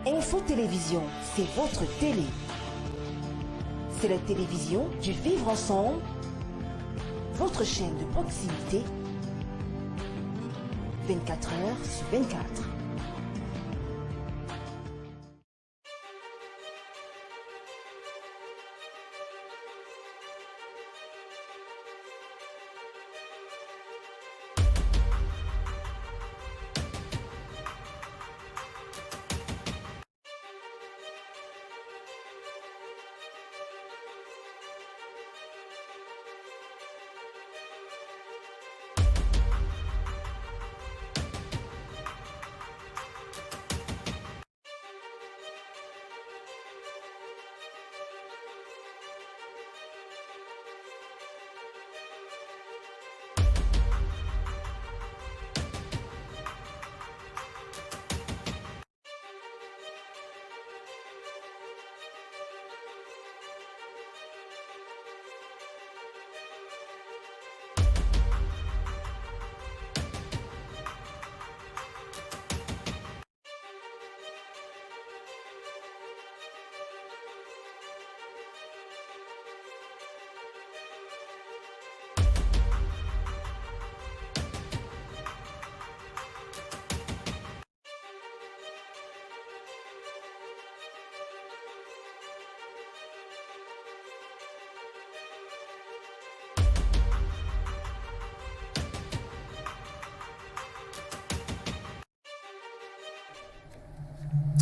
Info Télévision, c'est votre télé. C'est la télévision du vivre ensemble, votre chaîne de proximité, 24 heures sur 24.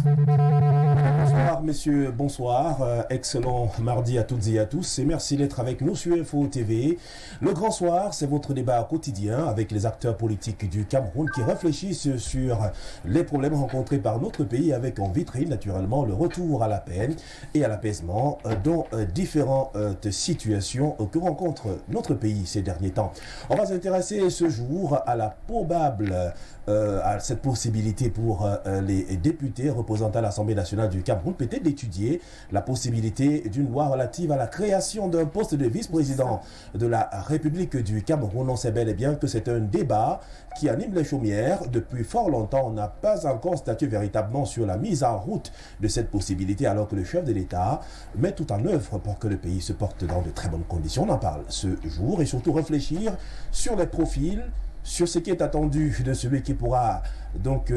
Bonsoir messieurs, bonsoir, excellent mardi à toutes et à tous et merci d'être avec nous sur Info TV. Le Grand Soir, c'est votre débat quotidien avec les acteurs politiques du Cameroun qui réfléchissent sur les problèmes rencontrés par notre pays avec en vitrine naturellement le retour à la paix et à l'apaisement dans différentes situations que rencontre notre pays ces derniers temps. On va s'intéresser ce jour à la probable à cette possibilité pour les députés représentant l'Assemblée nationale du Cameroun, peut-être d'étudier la possibilité d'une loi relative à la création d'un poste de vice-président de la République du Cameroun. On sait bel et bien que c'est un débat qui anime les chaumières. Depuis fort longtemps, on n'a pas encore statué véritablement sur la mise en route de cette possibilité, alors que le chef de l'État met tout en œuvre pour que le pays se porte dans de très bonnes conditions. On en parle ce jour et surtout réfléchir sur les profils, sur ce qui est attendu de celui qui pourra donc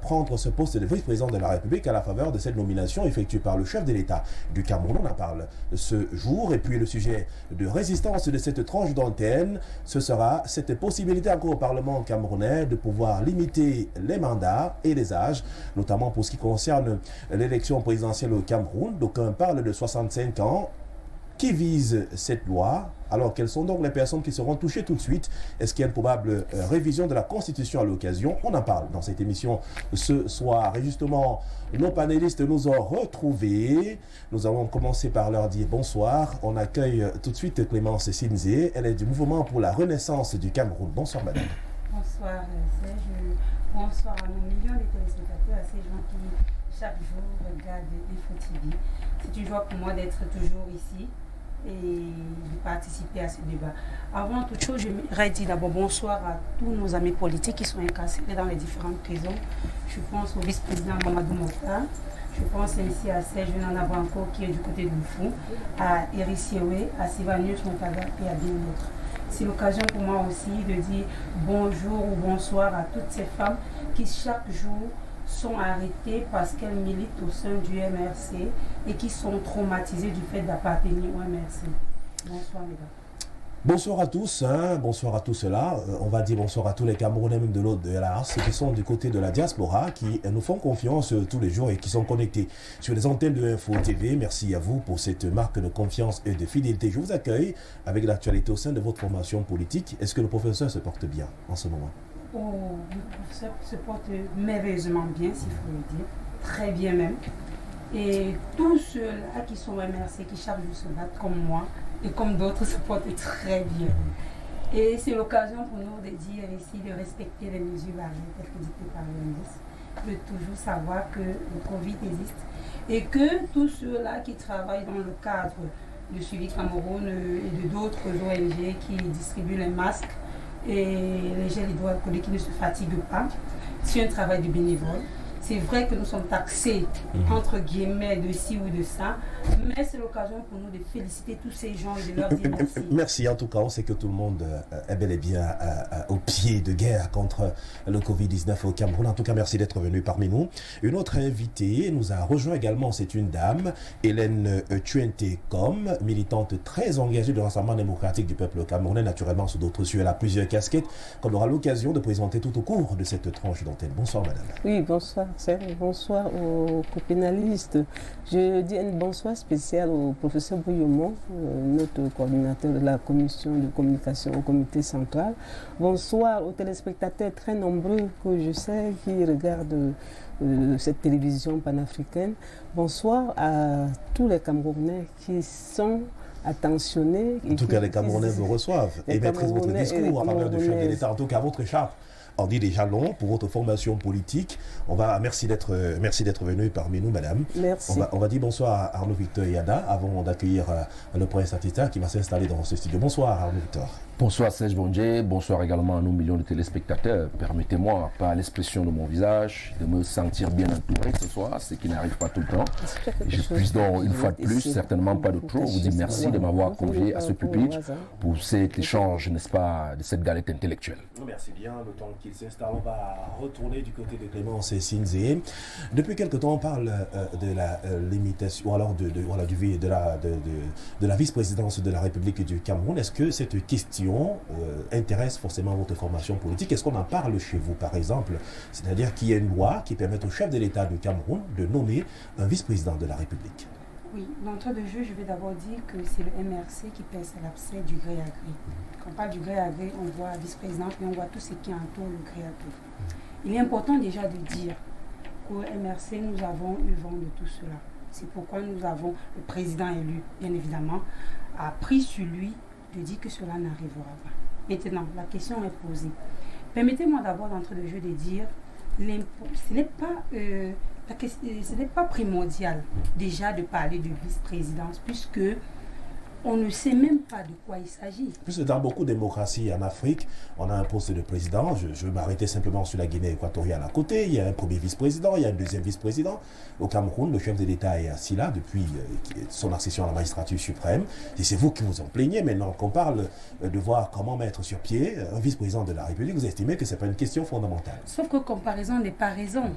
prendre ce poste de vice-président de la République à la faveur de cette nomination effectuée par le chef de l'État du Cameroun. On en parle ce jour. Et puis le sujet de résistance de cette tranche d'antenne, ce sera cette possibilité encore au Parlement camerounais de pouvoir limiter les mandats et les âges, notamment pour ce qui concerne l'élection présidentielle au Cameroun. D'aucuns parlent de 65 ans. Qui vise cette loi? Alors, quelles sont donc les personnes qui seront touchées tout de suite? Est-ce qu'il y a une probable révision de la Constitution à l'occasion? On en parle dans cette émission ce soir. Et justement, nos panélistes nous ont retrouvés. Nous allons commencer par leur dire bonsoir. On accueille tout de suite Clémence Sinzé. Elle est du Mouvement pour la Renaissance du Cameroun. Bonsoir, madame. Bonsoir, Serge. Bonsoir à nos millions de téléspectateurs, à ces gens qui, chaque jour, regardent Info TV. C'est une joie pour moi d'être toujours ici et de participer à ce débat. Avant toute chose, je voudrais dire d'abord bonsoir à tous nos amis politiques qui sont incarcérés dans les différentes prisons. Je pense au vice-président Mamadou Mokhtar, je pense ici à Serge Nanabanko qui est du côté du fond, à Eri Siewe, à Sylvanus Moutaga et à bien d'autres. C'est l'occasion pour moi aussi de dire bonjour ou bonsoir à toutes ces femmes qui chaque jour sont arrêtées parce qu'elles militent au sein du MRC et qui sont traumatisées du fait d'appartenir au MRC. Bonsoir mesdames. Bonsoir à tous, bonsoir à tous ceux-là. On va dire bonsoir à tous les Camerounais même de l'autre de la race qui sont du côté de la diaspora, qui nous font confiance tous les jours et qui sont connectés sur les antennes de Info TV. Merci à vous pour cette marque de confiance et de fidélité. Je vous accueille avec l'actualité au sein de votre formation politique. Est-ce que le professeur se porte bien en ce moment? Oh, le professeur se porte merveilleusement bien, s'il faut le dire, très bien même. Et tous ceux-là qui sont MRC, qui chaque jour se battent comme moi et comme d'autres se portent très bien. Et c'est l'occasion pour nous de dire ici de respecter les mesures barrières telles que dictées par le ministre, de toujours savoir que le Covid existe et que tous ceux-là qui travaillent dans le cadre du Suivi Cameroun et de d'autres ONG qui distribuent les masques et les gels hydroalcooliques qui ne se fatiguent pas, c'est un travail de bénévole. C'est vrai que nous sommes taxés, entre guillemets, de ci ou de ça, mais c'est l'occasion pour nous de féliciter tous ces gens et de leur dire merci. Merci. En tout cas, on sait que tout le monde est bel et bien au pied de guerre contre le Covid-19 au Cameroun. En tout cas, merci d'être venu parmi nous. Une autre invitée nous a rejoint également, c'est une dame, Hélène Tuente-Com, militante très engagée du Rassemblement démocratique du peuple camerounais, naturellement sous d'autres cieux. Elle a plusieurs casquettes qu'on aura l'occasion de présenter tout au cours de cette tranche d'antenne. Bonsoir, madame. Oui, bonsoir, Serge. Bonsoir aux copénalistes. Je dis un bonsoir spécial au professeur Bouillomont, notre coordinateur de la commission de communication au comité central. Bonsoir aux téléspectateurs très nombreux que je sais qui regardent cette télévision panafricaine. Bonsoir à tous les Camerounais qui sont attentionnés. En tout cas, les Camerounais vous reçoivent et maîtrisent votre discours à faveur du chef de l'État. En tout cas, votre écharpe en dit déjà long pour votre formation politique. Merci d'être venu parmi nous, madame. Merci. On va dire bonsoir à Arnaud Victor Yada avant d'accueillir le prince Atita qui va s'installer dans ce studio. Bonsoir Arnaud Victor. Bonsoir Serge Bondje, bonsoir également à nos millions de téléspectateurs. Permettez-moi, par l'expression de mon visage, de me sentir bien entouré ce soir, ce qui n'arrive pas tout le temps. Et je puisse donc, une fois de plus, certainement pas de trop, vous dire merci de m'avoir convié à ce pupitre pour cet échange, n'est-ce pas, de cette galette intellectuelle. Merci bien. Le temps qu'il s'installe, on va retourner du côté de Clémence et Sinzé. Depuis quelque temps, on parle de la limitation, alors de la vice-présidence de la République du Cameroun. Est-ce que cette question intéresse forcément votre formation politique? Est-ce qu'on en parle chez vous, par exemple? C'est-à-dire qu'il y a une loi qui permet au chef de l'État du Cameroun de nommer un vice-président de la République. Oui, d'entrée de jeu, je vais d'abord dire que c'est le MRC qui pèse l'abcès du gré à gré. Quand on parle du gré à gré, on voit vice-président et on voit tout ce qui entoure le gré à gré. Il est important déjà de dire qu'au MRC, nous avons eu vent de tout cela. C'est pourquoi nous avons le président élu, bien évidemment, a pris sur lui de dire que cela n'arrivera pas. Maintenant, la question est posée. Permettez-moi d'abord d'entrée de jeu de dire ce n'est pas primordial déjà de parler de vice-présidence puisque on ne sait même pas de quoi il s'agit. Puisque dans beaucoup de démocraties en Afrique, on a un poste de président. Je vais m'arrêter simplement sur la Guinée équatoriale à côté. Il y a un premier vice-président, il y a un deuxième vice-président. Au Cameroun, le chef de l'État est assis là depuis son accession à la magistrature suprême. Et c'est vous qui vous en plaignez maintenant qu'on parle de voir comment mettre sur pied un vice-président de la République. Vous estimez que ce n'est pas une question fondamentale. Sauf que comparaison n'est pas raison.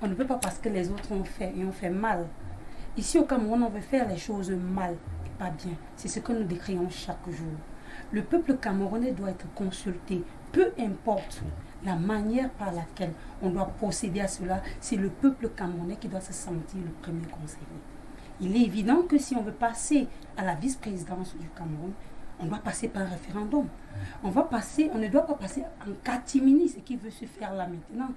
On ne peut pas parce que les autres ont fait et ont fait mal. Ici au Cameroun, on veut faire les choses mal. Pas bien. C'est ce que nous décrions chaque jour. Le peuple camerounais doit être consulté. Peu importe la manière par laquelle on doit procéder à cela, c'est le peuple camerounais qui doit se sentir le premier conseiller. Il est évident que si on veut passer à la vice-présidence du Cameroun, on doit passer par un référendum. On ne doit pas passer en catimini, ce qui veut se faire là maintenant.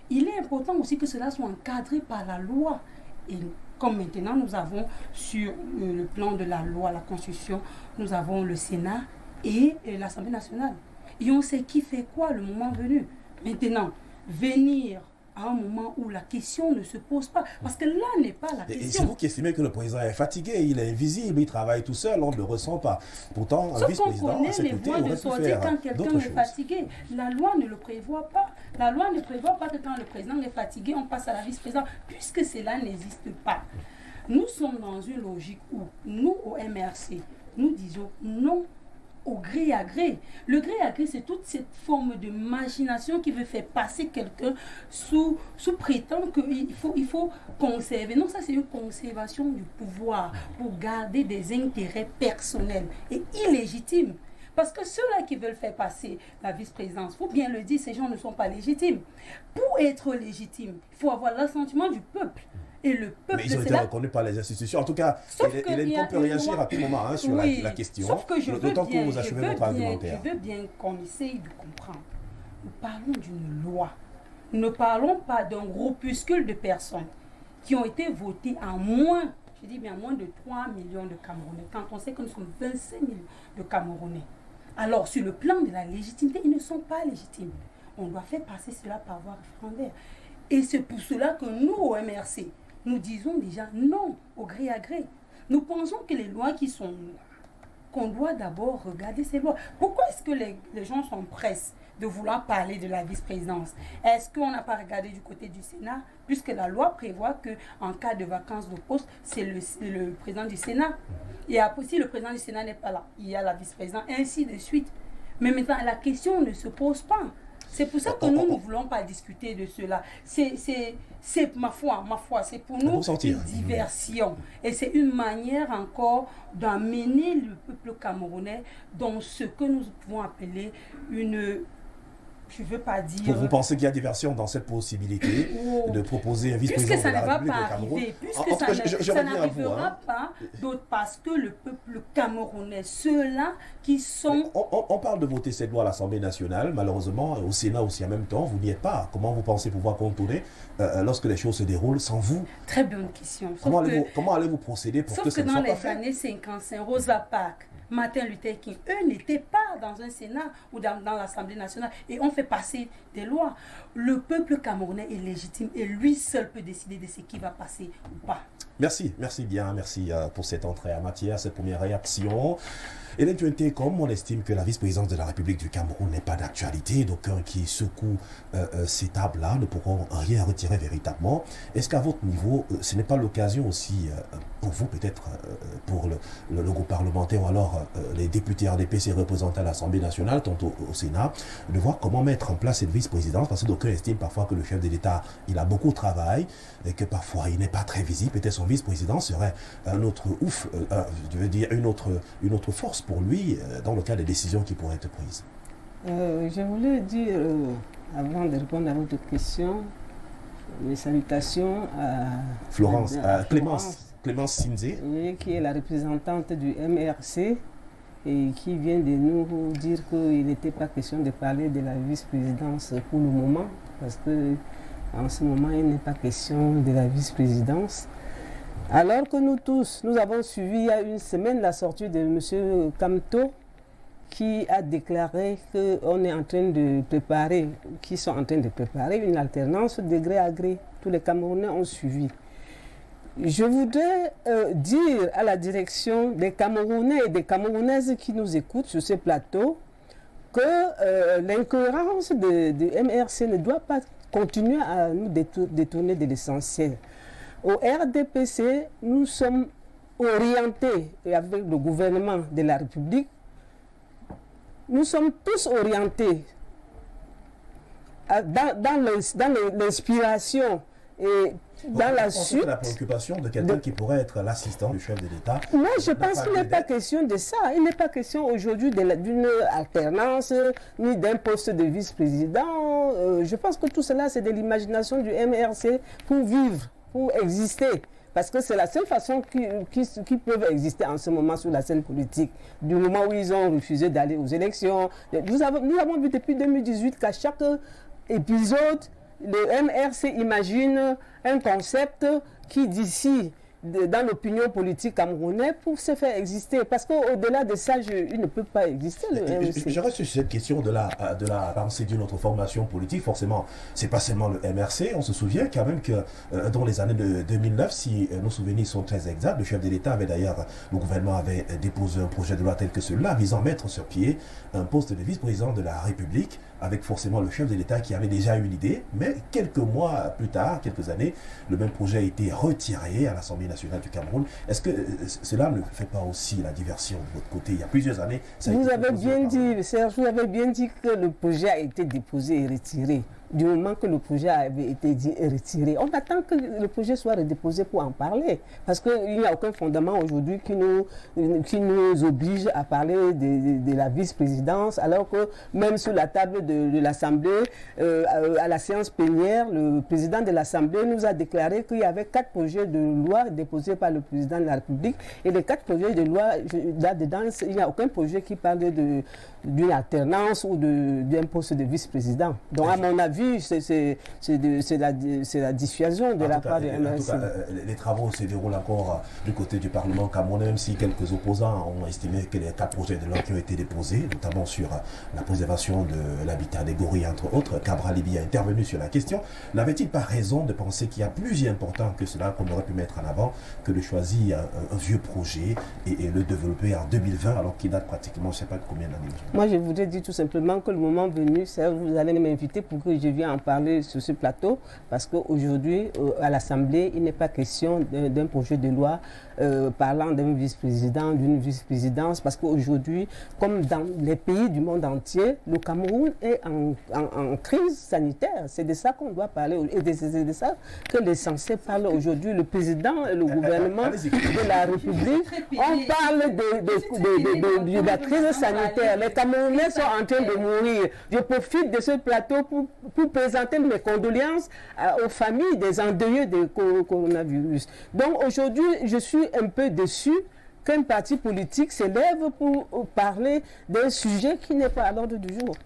Il est important aussi que cela soit encadré par la loi. Et comme maintenant nous avons sur le plan de la loi, la Constitution, nous avons le Sénat et l'Assemblée nationale. Et on sait qui fait quoi le moment venu. Maintenant, venir à un moment où la question ne se pose pas, parce que là n'est pas la question. Et c'est vous qui estimez que le président est fatigué, il est invisible, il travaille tout seul, on ne le ressent pas. Pourtant, un vice-président, sauf qu'on connaît les voies de sortie quand quelqu'un est fatigué. La loi ne le prévoit pas. La loi ne prévoit pas que quand le président est fatigué, on passe à la vice-présidence, puisque cela n'existe pas. Nous sommes dans une logique où, nous, au MRC, nous disons non au gré à gré. Le gré à gré, c'est toute cette forme de machination qui veut faire passer quelqu'un sous prétend qu'il faut conserver. Non, ça c'est une conservation du pouvoir pour garder des intérêts personnels et illégitimes. Parce que ceux-là qui veulent faire passer la vice-présidence, il faut bien le dire, ces gens ne sont pas légitimes. Pour être légitime, il faut avoir l'assentiment du peuple. Et le peuple, mais ils ont été reconnus par les institutions. En tout cas, Hélène peut réagir à tout moment sur la question. Sauf que je veux bien qu'on essaye de comprendre. Nous parlons d'une loi. Nous ne parlons pas d'un groupuscule de personnes qui ont été votées à moins, je dis bien moins de 3 millions de Camerounais. Quand on sait que nous sommes 25 millions de Camerounais. Alors, sur le plan de la légitimité, ils ne sont pas légitimes. On doit faire passer cela par voie référendaire. Et c'est pour cela que nous, au MRC, nous disons déjà non au gré à gré. Nous pensons que les lois qui sont qu'on doit d'abord regarder ces lois. Pourquoi est-ce que les gens s'empressent de vouloir parler de la vice-présidence. Est-ce qu'on n'a pas regardé du côté du Sénat, puisque la loi prévoit qu'en cas de vacance de poste, c'est le président du Sénat. Et après, si le président du Sénat n'est pas là, il y a la vice-présidente, ainsi de suite. Mais maintenant, la question ne se pose pas. C'est pour ça que nous ne voulons pas discuter de cela. C'est ma foi, c'est pour nous une diversion. Et c'est une manière encore d'amener le peuple camerounais dans ce que nous pouvons appeler une... Je ne veux pas dire... Vous pensez qu'il y a diversion dans cette possibilité de proposer un vice-président de la République au Cameroun? Puisque ça n'arrivera pas, d'autre parce que le peuple camerounais, ceux-là qui sont... On parle de voter cette loi à l'Assemblée nationale, malheureusement, au Sénat aussi en même temps, vous n'y êtes pas. Comment vous pensez pouvoir contourner lorsque les choses se déroulent sans vous? Très bonne question. Comment allez-vous procéder pour que ça ne soit pas fait? Sauf que dans les années 55, Rosa Parks, Martin Luther King, eux n'étaient pas dans un Sénat ou dans l'Assemblée nationale et on fait passer des lois. Le peuple camerounais est légitime et lui seul peut décider de ce qui va passer ou pas. Merci bien, merci pour cette entrée en matière, cette première réaction. Hélène Tuenté, comme on estime que la vice-présidence de la République du Cameroun n'est pas d'actualité, d'aucuns qui secouent ces tables-là ne pourront rien retirer véritablement. Est-ce qu'à votre niveau, ce n'est pas l'occasion aussi pour vous, peut-être pour le groupe parlementaire ou alors les députés RDPC représentés à l'Assemblée nationale, tantôt au Sénat, de voir comment mettre en place cette vice-présidence? Parce que d'aucuns estiment parfois que le chef de l'État, il a beaucoup de travail et que parfois il n'est pas très visible. Peut-être son vice-président serait un autre une autre force pour lui dans le cas des décisions qui pourraient être prises. Je voulais dire, avant de répondre à votre question, mes salutations à Clémence Sinzé, qui est la représentante du MRC et qui vient de nous dire qu'il n'était pas question de parler de la vice-présidence pour le moment, parce qu'en ce moment, il n'est pas question de la vice-présidence. Alors que nous tous, nous avons suivi il y a une semaine la sortie de M. Kamto qui a déclaré qu'on est en train de préparer, qu'ils sont en train de préparer une alternance de gré à gré. Tous les Camerounais ont suivi. Je voudrais dire à la direction des Camerounais et des Camerounaises qui nous écoutent sur ce plateau que l'incohérence de MRC ne doit pas continuer à nous détourner de l'essentiel. Au RDPC, nous sommes orientés, et avec le gouvernement de la République, nous sommes tous orientés dans l'inspiration et dans la suite. La préoccupation de quelqu'un qui pourrait être l'assistant du chef de l'État. Moi, je pense qu'il n'est pas question de ça. Il n'est pas question aujourd'hui d'une alternance ni d'un poste de vice-président. Je pense que tout cela, c'est de l'imagination du MRC pour vivre, pour exister. Parce que c'est la seule façon qu'ils peuvent exister en ce moment sur la scène politique. Du moment où ils ont refusé d'aller aux élections. Nous avons vu depuis 2018 qu'à chaque épisode, le MRC imagine un concept qui d'ici, dans l'opinion politique camerounaise, pour se faire exister. Parce qu'au-delà de ça, il ne peut pas exister, le MRC. Je reste sur cette question de la pensée d'une autre formation politique. Forcément, ce n'est pas seulement le MRC. On se souvient quand même que dans les années de 2009, si nos souvenirs sont très exacts, le chef de l'État avait d'ailleurs, le gouvernement avait déposé un projet de loi tel que celui-là, visant à mettre sur pied un poste de vice-président de la République, avec forcément le chef de l'État qui avait déjà une idée. Mais quelques mois plus tard, quelques années, le même projet a été retiré à l'Assemblée nationale du Cameroun. Est-ce que cela ne fait pas aussi la diversion de votre côté? Il y a plusieurs années, ça a vous été avez proposé bien dit, Serge, vous avez bien dit que le projet a été déposé et retiré. Du moment que le projet avait été retiré, on attend que le projet soit redéposé pour en parler. Parce qu'il n'y a aucun fondement aujourd'hui qui nous oblige à parler de la vice-présidence, alors que même sur la table de l'Assemblée, à la séance plénière, le président de l'Assemblée nous a déclaré qu'il y avait 4 projets de loi déposés par le président de la République. Et les 4 projets de loi, là-dedans, il n'y a aucun projet qui parle d'une alternance ou d'un poste de vice-président. Donc, à mon avis, c'est la dissuasion de la part de MRC. En tout cas, les travaux se déroulent encore du côté du Parlement camerounais, même si quelques opposants ont estimé que les 4 projets de loi qui ont été déposés, notamment sur la préservation de l'habitat des gorilles, entre autres, Cabral Libi a intervenu sur la question. N'avait-il pas raison de penser qu'il y a plus important que cela qu'on aurait pu mettre en avant que de choisir un vieux projet et le développer en 2020 alors qu'il date pratiquement, je ne sais pas combien d'années? Moi, je voudrais dire tout simplement que le moment venu, vous allez m'inviter pour que je vienne en parler sur ce plateau, parce qu'aujourd'hui, à l'Assemblée, il n'est pas question d'un projet de loi parlant d'un vice-président, d'une vice-présidence, parce qu'aujourd'hui, comme dans les pays du monde entier, le Cameroun est en crise sanitaire. C'est de ça qu'on doit parler, et c'est de ça que les censés parlent aujourd'hui. Le président et le gouvernement de la République, on parle de la crise sanitaire. Les Camerounais sont en train de mourir. Je profite de ce plateau pour présenter mes condoléances aux familles des endeuillés de coronavirus. Donc aujourd'hui, je suis un peu déçu qu'un parti politique s'élève pour parler d'un sujet qui n'est pas à l'ordre du jour.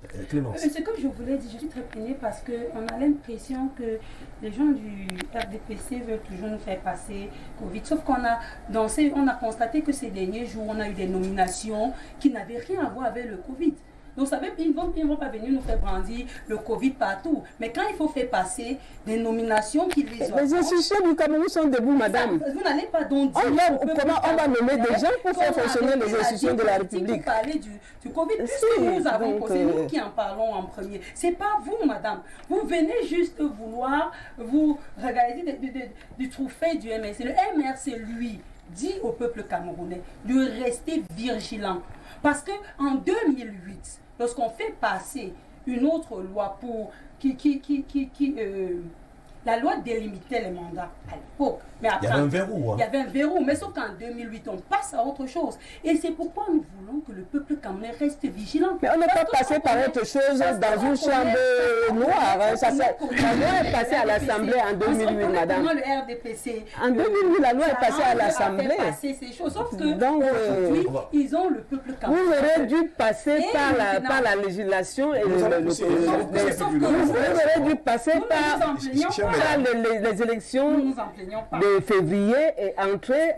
C'est comme je voulais dire, je suis très peinée parce qu'on a l'impression que les gens du RDPC veulent toujours nous faire passer Covid. Sauf qu'on a dansé, on a constaté que ces derniers jours, on a eu des nominations qui n'avaient rien à voir avec le Covid. Donc, ça veut, ils ne vont pas venir nous faire brandir le Covid partout. Mais quand il faut faire passer des nominations qui les ont... Les institutions du Cameroun sont debout, madame. Vous n'allez pas donc dire... Comment on va nommer des gens pour faire fonctionner les institutions de la République? Pour parler du Covid, puisque nous avons posé, nous qui en parlons en premier. Ce n'est pas vous, madame. Vous venez juste vouloir vous regarder du trophée du MRC. Le MRC, lui, dit au peuple camerounais de rester vigilant. Parce qu'en 2008, lorsqu'on fait passer une autre loi pour la loi délimitait les mandats à l'époque. Mais après, il y avait un verrou. Il y avait un verrou, mais sauf qu'en 2008, on passe à autre chose. Et c'est pourquoi nous voulons que le peuple camerounais reste vigilant. Mais on n'est pas passé par autre chose dans une chambre noire. La loi est passée à l'Assemblée en 2008, madame. Le RDPC. En 2008, la loi est passée à l'Assemblée. Sauf que aujourd'hui, ils ont le peuple camerounais. Vous aurez dû passer par la législation et vous aurez dû passer par les élections de février et entrer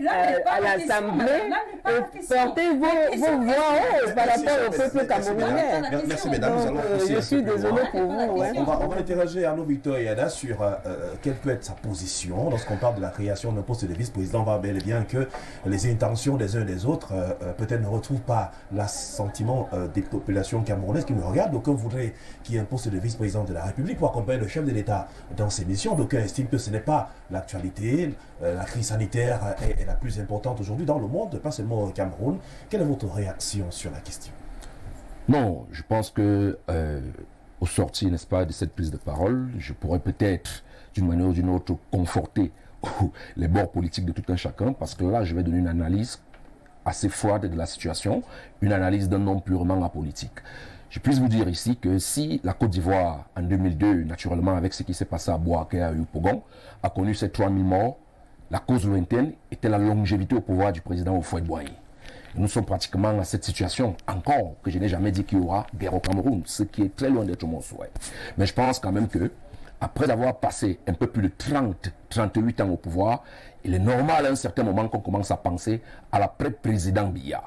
à l'Assemblée et porter vos voix haut par rapport au peuple camerounais. Merci mesdames. Je suis désolé pour vous. On va interroger Arnaud Victor Yada sur quelle peut être sa position lorsqu'on parle de la création d'un poste de vice-président. On voit bel et bien que les intentions des uns et des autres peut-être ne retrouvent pas l'assentiment des populations camerounaises qui nous regardent. D'aucuns voudraient qu'il y ait un poste de vice-président de la République pour accompagner le chef de l'État dans ses missions. D'aucuns estiment que ce n'est pas l'actualité. La crise sanitaire est la plus importante aujourd'hui dans le monde, pas seulement au Cameroun. Quelle est votre réaction sur la question? Non, je pense que au sorti, n'est-ce pas, de cette prise de parole, je pourrais peut-être, d'une manière ou d'une autre, conforter les bords politiques de tout un chacun, parce que là, je vais donner une analyse assez froide de la situation, une analyse d'un homme purement apolitique. Je puisse vous dire ici que si la Côte d'Ivoire, en 2002, naturellement, avec ce qui s'est passé à Bouaké, à Yopougon, a connu ces 3000 morts, la cause lointaine était la longévité au pouvoir du président Houphouët-Boigny. Nous sommes pratiquement à cette situation, encore, que je n'ai jamais dit qu'il y aura guerre au Cameroun, ce qui est très loin d'être mon souhait. Mais je pense quand même que, après avoir passé un peu plus de 38 ans au pouvoir, il est normal à un certain moment qu'on commence à penser à l'après-président Biya.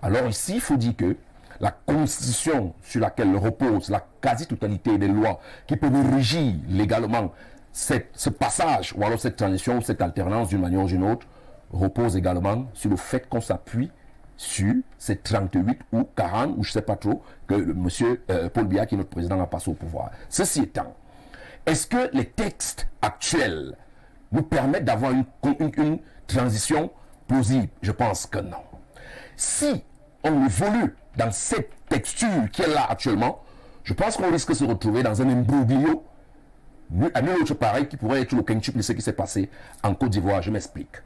Alors ici, il faut dire que la constitution sur laquelle repose la quasi-totalité des lois qui peuvent régir légalement ce passage, ou alors cette transition, cette alternance d'une manière ou d'une autre, repose également sur le fait qu'on s'appuie sur ces 38 ou 40, ou je ne sais pas trop, que monsieur Paul Biya, qui est notre président, a passé au pouvoir. Ceci étant, est-ce que les textes actuels nous permettent d'avoir une transition plausible? Je pense que non. Si on évolue dans cette texture qui est là actuellement, je pense qu'on risque de se retrouver dans un imbroglio à nul autre pareil qui pourrait être le quintuple de ce qui s'est passé en Côte d'Ivoire. Je m'explique.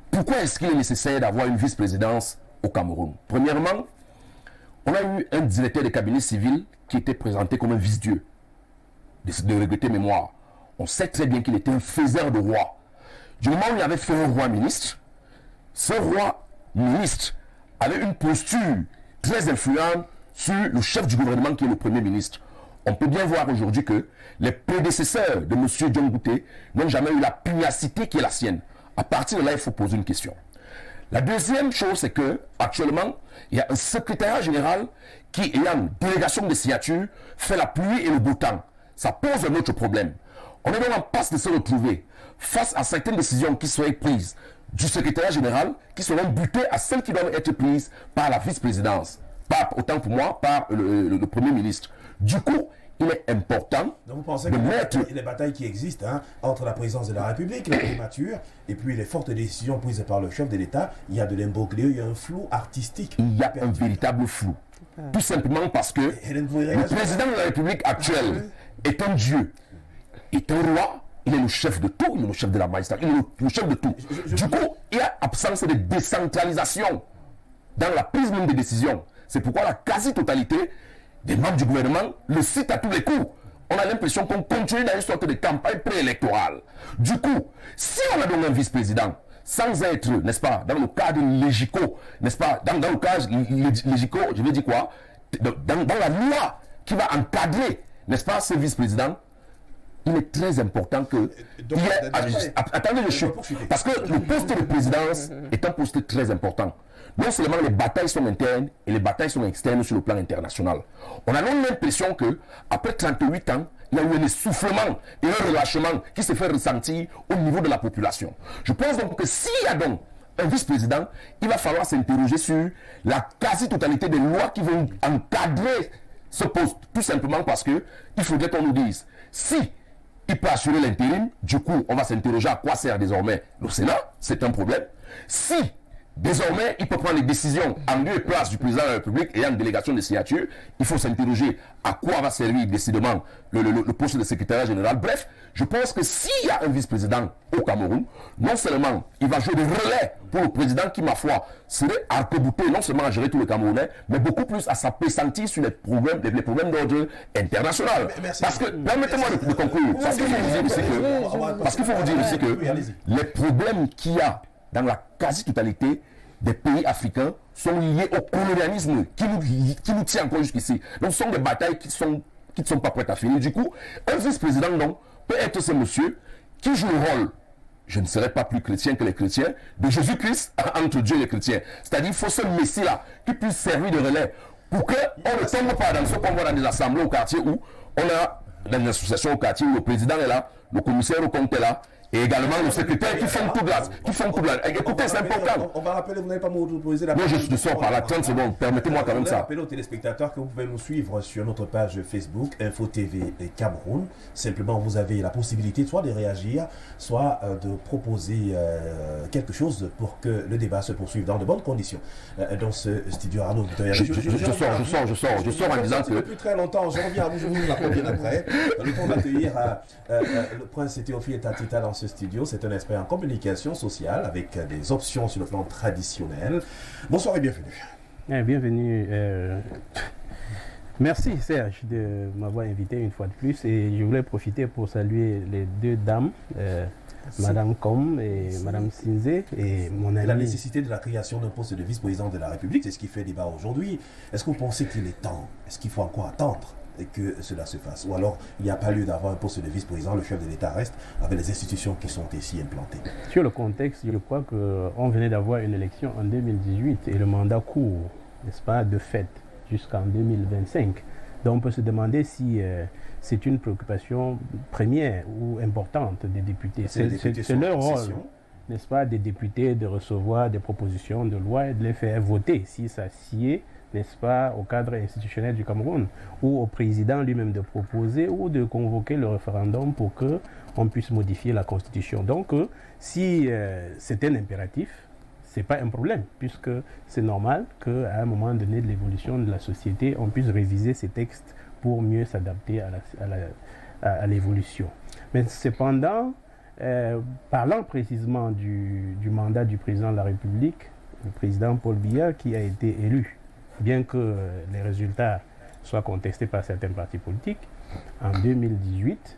Pourquoi est-ce qu'il est nécessaire d'avoir une vice-présidence au Cameroun? Premièrement, on a eu un directeur de cabinet civil qui était présenté comme un vice-dieu, de regretter mémoire. On sait très bien qu'il était un faiseur de roi. Du moment où il avait fait un roi ministre, ce roi ministre avait une posture très influente sur le chef du gouvernement qui est le premier ministre. On peut bien voir aujourd'hui que les prédécesseurs de M. John Bouté n'ont jamais eu la pugnacité qui est la sienne. À partir de là, il faut poser une question. La deuxième chose, c'est que actuellement, il y a un secrétariat général qui, ayant une délégation de signatures, fait la pluie et le beau temps. Ça pose un autre problème. On est donc en passe de se retrouver face à certaines décisions qui seraient prises du secrétariat général, qui seront butées à celles qui doivent être prises par la vice-présidence. autant pour moi, par le Premier ministre. Du coup, il est important Donc vous pensez de que mettre... les batailles qui existent entre la présidence de la République, la primature, et puis les fortes décisions prises par le chef de l'État, il y a de l'imbroglio, il y a un flou artistique. Il y a un véritable flou. Tout simplement parce que le président de la République actuelle est un dieu, est un roi, il est le chef de tout, il est le chef de la magistrature, il est le chef de tout. Du coup, il y a absence de décentralisation dans la prise même des décisions. C'est pourquoi la quasi-totalité des membres du gouvernement le citent à tous les coups. On a l'impression qu'on continue dans une sorte de campagne préélectorale. Du coup, si on a donc un vice-président, sans être, n'est-ce pas, dans le cadre légico, n'est-ce pas, dans le cadre légico, je veux dire quoi, dans la loi qui va encadrer, n'est-ce pas, ce vice-président, il est très important que... Attendez, je suis... Parce que le poste de présidence est un poste très important. Non seulement les batailles sont internes et les batailles sont externes sur le plan international. On a l'impression que après 38 ans, il y a eu un essoufflement et un relâchement qui se fait ressentir au niveau de la population. Je pense donc que s'il y a donc un vice-président, il va falloir s'interroger sur la quasi-totalité des lois qui vont encadrer ce poste. Tout simplement parce que il faudrait qu'on nous dise si il peut assurer l'intérim, du coup, on va s'interroger à quoi sert désormais le Sénat, c'est un problème. Si désormais, il peut prendre les décisions en lieu et place du président de la République et en délégation de signature. Il faut s'interroger à quoi va servir décidément le poste de secrétaire général. Bref, je pense que s'il y a un vice-président au Cameroun, non seulement il va jouer de relais pour le président qui, ma foi, serait arc-bouté non seulement à gérer tout le Camerounais, mais beaucoup plus à s'appesantir sur les problèmes d'ordre international. Parce que, permettez-moi de conclure, parce qu'il faut vous dire aussi que les problèmes qu'il y a dans la quasi-totalité des pays africains sont liés au colonialisme qui nous tient encore jusqu'ici. Donc ce sont des batailles qui ne sont pas prêtes à finir. Du coup, un vice-président donc, peut être ce monsieur qui joue le rôle, je ne serai pas plus chrétien que les chrétiens, de Jésus-Christ entre Dieu et les chrétiens. C'est-à-dire qu'il faut ce messie-là qui puisse servir de relais pour qu'on ne tombe pas dans ce qu'on voit dans des assemblées au quartier où on a dans une association au quartier où le président est là, le commissaire au compte est là, et également le secrétaire qui font tout glace. Écoutez, c'est important. On va rappeler, vous n'avez pas motorisé la parole. Non, je sors par là, 30 secondes. Permettez-moi quand même ça. Rappeler aux téléspectateurs que vous pouvez nous suivre sur notre page Facebook, Info TV et Cameroun. Simplement, vous avez la possibilité soit de réagir, soit de proposer quelque chose pour que le débat se poursuive dans de bonnes conditions. Dans ce studio Arnaud. Je sors en disant que... Depuis très longtemps, je reviens à vous, je vous la bien après. Le temps d'accueillir le prince Théophile Tatita dans ce studio. C'est un expert en communication sociale avec des options sur le plan traditionnel. Bonsoir et bienvenue. Bienvenue. Merci Serge de m'avoir invité une fois de plus et je voulais profiter pour saluer les deux dames, Madame Com et Madame Sinzé et mon ami. La nécessité de la création d'un poste de vice-président de la République, c'est ce qui fait débat aujourd'hui. Est-ce que vous pensez qu'il est temps? Est-ce qu'il faut encore attendre et que cela se fasse? Ou alors, il n'y a pas lieu d'avoir un poste de vice-président, le chef de l'État reste avec les institutions qui sont ici implantées? Sur le contexte, je crois qu'on venait d'avoir une élection en 2018 et le mandat court, n'est-ce pas, de fait, jusqu'en 2025. Donc on peut se demander si c'est une préoccupation première ou importante des députés. C'est leur rôle, n'est-ce pas, des députés de recevoir des propositions de loi et de les faire voter si ça sied, n'est-ce pas, au cadre institutionnel du Cameroun, ou au président lui-même de proposer ou de convoquer le référendum pour qu'on puisse modifier la Constitution. Donc, si c'est un impératif, ce n'est pas un problème, puisque c'est normal qu'à un moment donné de l'évolution de la société, on puisse réviser ces textes pour mieux s'adapter à l'évolution. Mais cependant, parlant précisément du mandat du président de la République, le président Paul Biya, qui a été élu, bien que les résultats soient contestés par certains partis politiques, en 2018.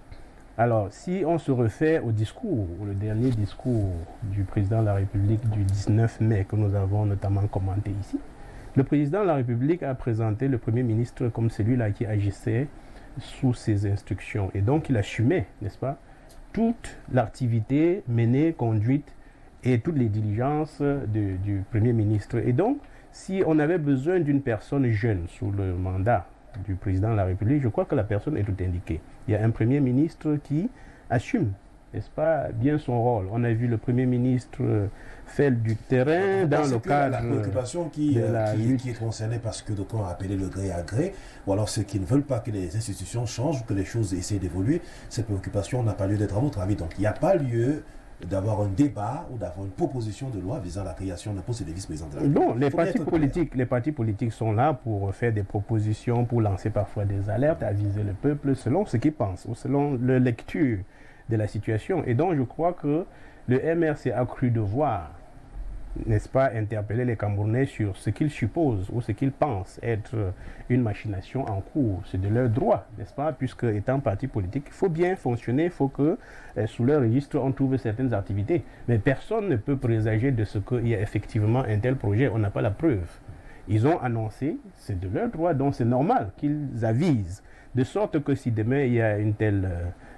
Alors, si on se refait au discours, le dernier discours du président de la République du 19 mai, que nous avons notamment commenté ici, le président de la République a présenté le Premier ministre comme celui-là qui agissait sous ses instructions. Et donc, il assumait, n'est-ce pas, toute l'activité menée, conduite et toutes les diligences du Premier ministre. Et donc, si on avait besoin d'une personne jeune sous le mandat du président de la République, je crois que la personne est tout indiquée. Il y a un Premier ministre qui assume n'est-ce pas, bien son rôle. On a vu le Premier ministre faire du terrain dans le cadre la préoccupation qui est concernée parce que d'aucuns ont appelé le gré à gré, ou alors ceux qui ne veulent pas que les institutions changent ou que les choses essaient d'évoluer, cette préoccupation n'a pas lieu d'être à votre avis. Donc il n'y a pas lieu d'avoir un débat ou d'avoir une proposition de loi visant la création d'un poste de vice-président de la République. Non, les partis politiques sont là pour faire des propositions, pour lancer parfois des alertes, aviser le peuple selon ce qu'ils pensent ou selon leur lecture de la situation. Et donc je crois que le MRC a cru devoir, n'est-ce pas, interpeller les Camerounais sur ce qu'ils supposent ou ce qu'ils pensent être une machination en cours. C'est de leur droit, n'est-ce pas, puisque étant parti politique, il faut bien fonctionner, il faut que sous leur registre, on trouve certaines activités. Mais personne ne peut présager de ce qu'il y a effectivement un tel projet, on n'a pas la preuve. Ils ont annoncé, c'est de leur droit, donc c'est normal qu'ils avisent. De sorte que si demain il y a une telle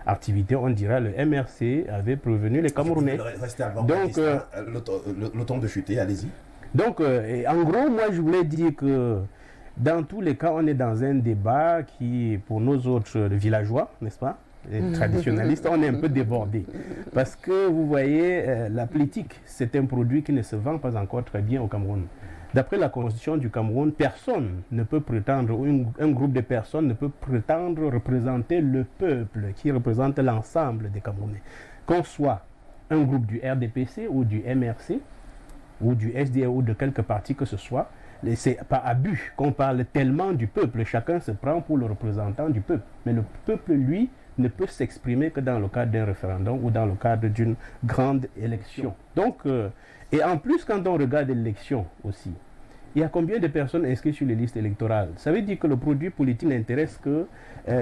activité, on dira le MRC avait prévenu les Camerounais. Donc, le temps de chuter, allez-y. Donc, en gros, moi je voulais dire que dans tous les cas, on est dans un débat qui, pour nos autres villageois, n'est-ce pas, les traditionnalistes, on est un peu débordés. Parce que vous voyez, la politique, c'est un produit qui ne se vend pas encore très bien au Cameroun. D'après la constitution du Cameroun, personne ne peut prétendre, ou un groupe de personnes ne peut prétendre représenter le peuple qui représente l'ensemble des Camerounais. Qu'on soit un groupe du RDPC ou du MRC ou du SDA ou de quelque parti que ce soit, c'est par abus qu'on parle tellement du peuple. Chacun se prend pour le représentant du peuple. Mais le peuple, lui, ne peut s'exprimer que dans le cadre d'un référendum ou dans le cadre d'une grande élection. Donc, et en plus, quand on regarde l'élection aussi, il y a combien de personnes inscrites sur les listes électorales? Ça veut dire que le produit politique n'intéresse que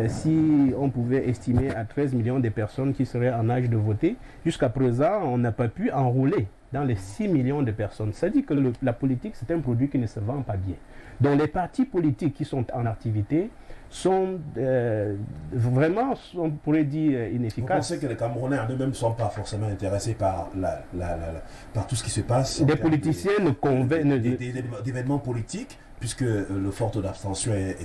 si on pouvait estimer à 13 millions de personnes qui seraient en âge de voter. Jusqu'à présent, on n'a pas pu enrôler dans les 6 millions de personnes. Ça dit que la politique, c'est un produit qui ne se vend pas bien. Donc les partis politiques qui sont en activité sont vraiment, on pourrait dire, inefficaces. Vous pensez que les Camerounais en eux-mêmes ne sont pas forcément intéressés par, par tout ce qui se passe? Des politiciens ne convainquent... D'événements politiques, puisque le fort taux d'abstention est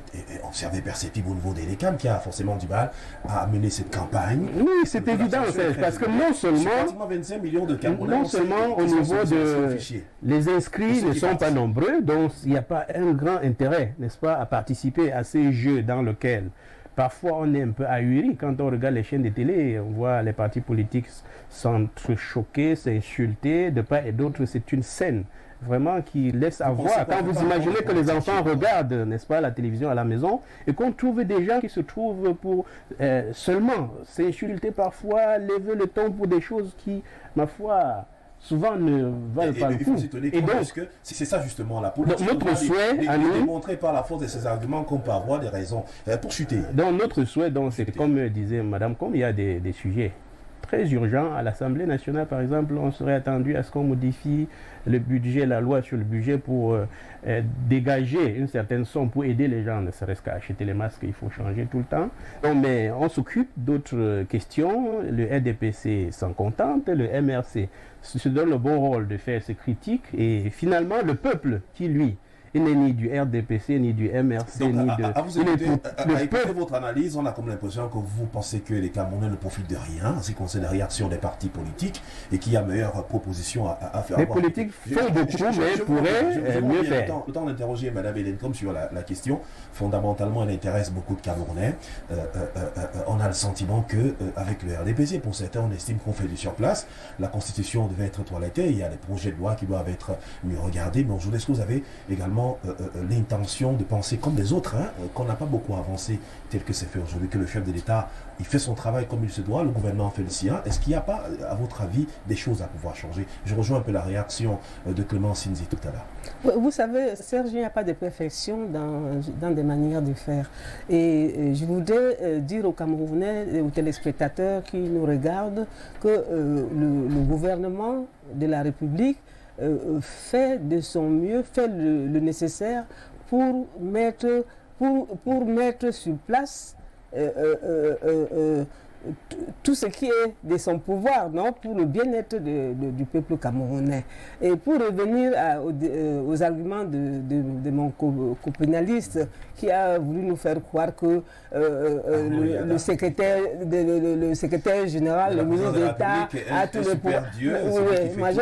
observé, perceptible au niveau des LECAM, qui a forcément du mal à mener cette campagne. Oui, c'est évident, parce que non seulement... pratiquement 25 millions de Camerounais. Non seulement au niveau de... Les inscrits ne sont pas nombreux, donc il n'y a pas un grand intérêt, n'est-ce pas, à participer à ces jeux dans lesquels parfois on est un peu ahuri quand on regarde les chaînes de télé, on voit les partis politiques s'entrechoquer, s'insulter de part et d'autre. C'est une scène vraiment qui laisse à voir. Quand vous imaginez que les enfants regardent, n'est-ce pas, la télévision à la maison et qu'on trouve des gens qui se trouvent pour seulement s'insulter parfois, lever le ton pour des choses qui, ma foi, souvent ne valent pas le coup. Et donc, c'est ça justement la politique. Notre souhait à nous, démontrer par la force de ces arguments qu'on peut avoir des raisons pour chuter. Donc notre souhait, c'est comme disait Madame, comme il y a des sujets très urgents à l'Assemblée nationale, par exemple, on serait attendu à ce qu'on modifie le budget, la loi sur le budget pour dégager une certaine somme pour aider les gens, ne serait-ce qu'à acheter les masques, il faut changer tout le temps. Donc, mais on s'occupe d'autres questions, le RDPC s'en contente, le MRC se donne le bon rôle de faire ses critiques et finalement le peuple qui, lui, il n'est ni du RDPC, ni du MRC, donc, ni de... À vous écouter votre analyse, on a comme l'impression que vous pensez que les Camerounais ne profitent de rien en ce qui concerne la réaction des partis politiques et qu'il y a meilleure proposition à faire. Les politiques font beaucoup, mais pourraient mieux faire. Le temps d'interroger Mme Hélène Comme sur la question. Fondamentalement, elle intéresse beaucoup de Camerounais. On a le sentiment qu'avec le RDPC, pour certains, on estime qu'on fait du surplace. La Constitution devait être toilettée. Il y a des projets de loi qui doivent être mieux regardés. Mais aujourd'hui, est-ce que vous avez également l'intention de penser comme les autres, qu'on n'a pas beaucoup avancé tel que c'est fait aujourd'hui, que le chef de l'État, il fait son travail comme il se doit, le gouvernement fait le sien. Est-ce qu'il n'y a pas, à votre avis, des choses à pouvoir changer? Je rejoins un peu la réaction de Clément Sinzi tout à l'heure. Vous savez, Serge, il n'y a pas de perfection dans des manières de faire. Et je voudrais dire aux Camerounais, aux téléspectateurs qui nous regardent, que le gouvernement de la République fait de son mieux, fait le nécessaire pour mettre sur place tout ce qui est de son pouvoir, non, pour le bien-être du peuple camerounais. Et pour revenir aux arguments de mon copénaliste qui a voulu nous faire croire que le secrétaire général, le ministre d'État, a tous les pouvoirs. Moi, je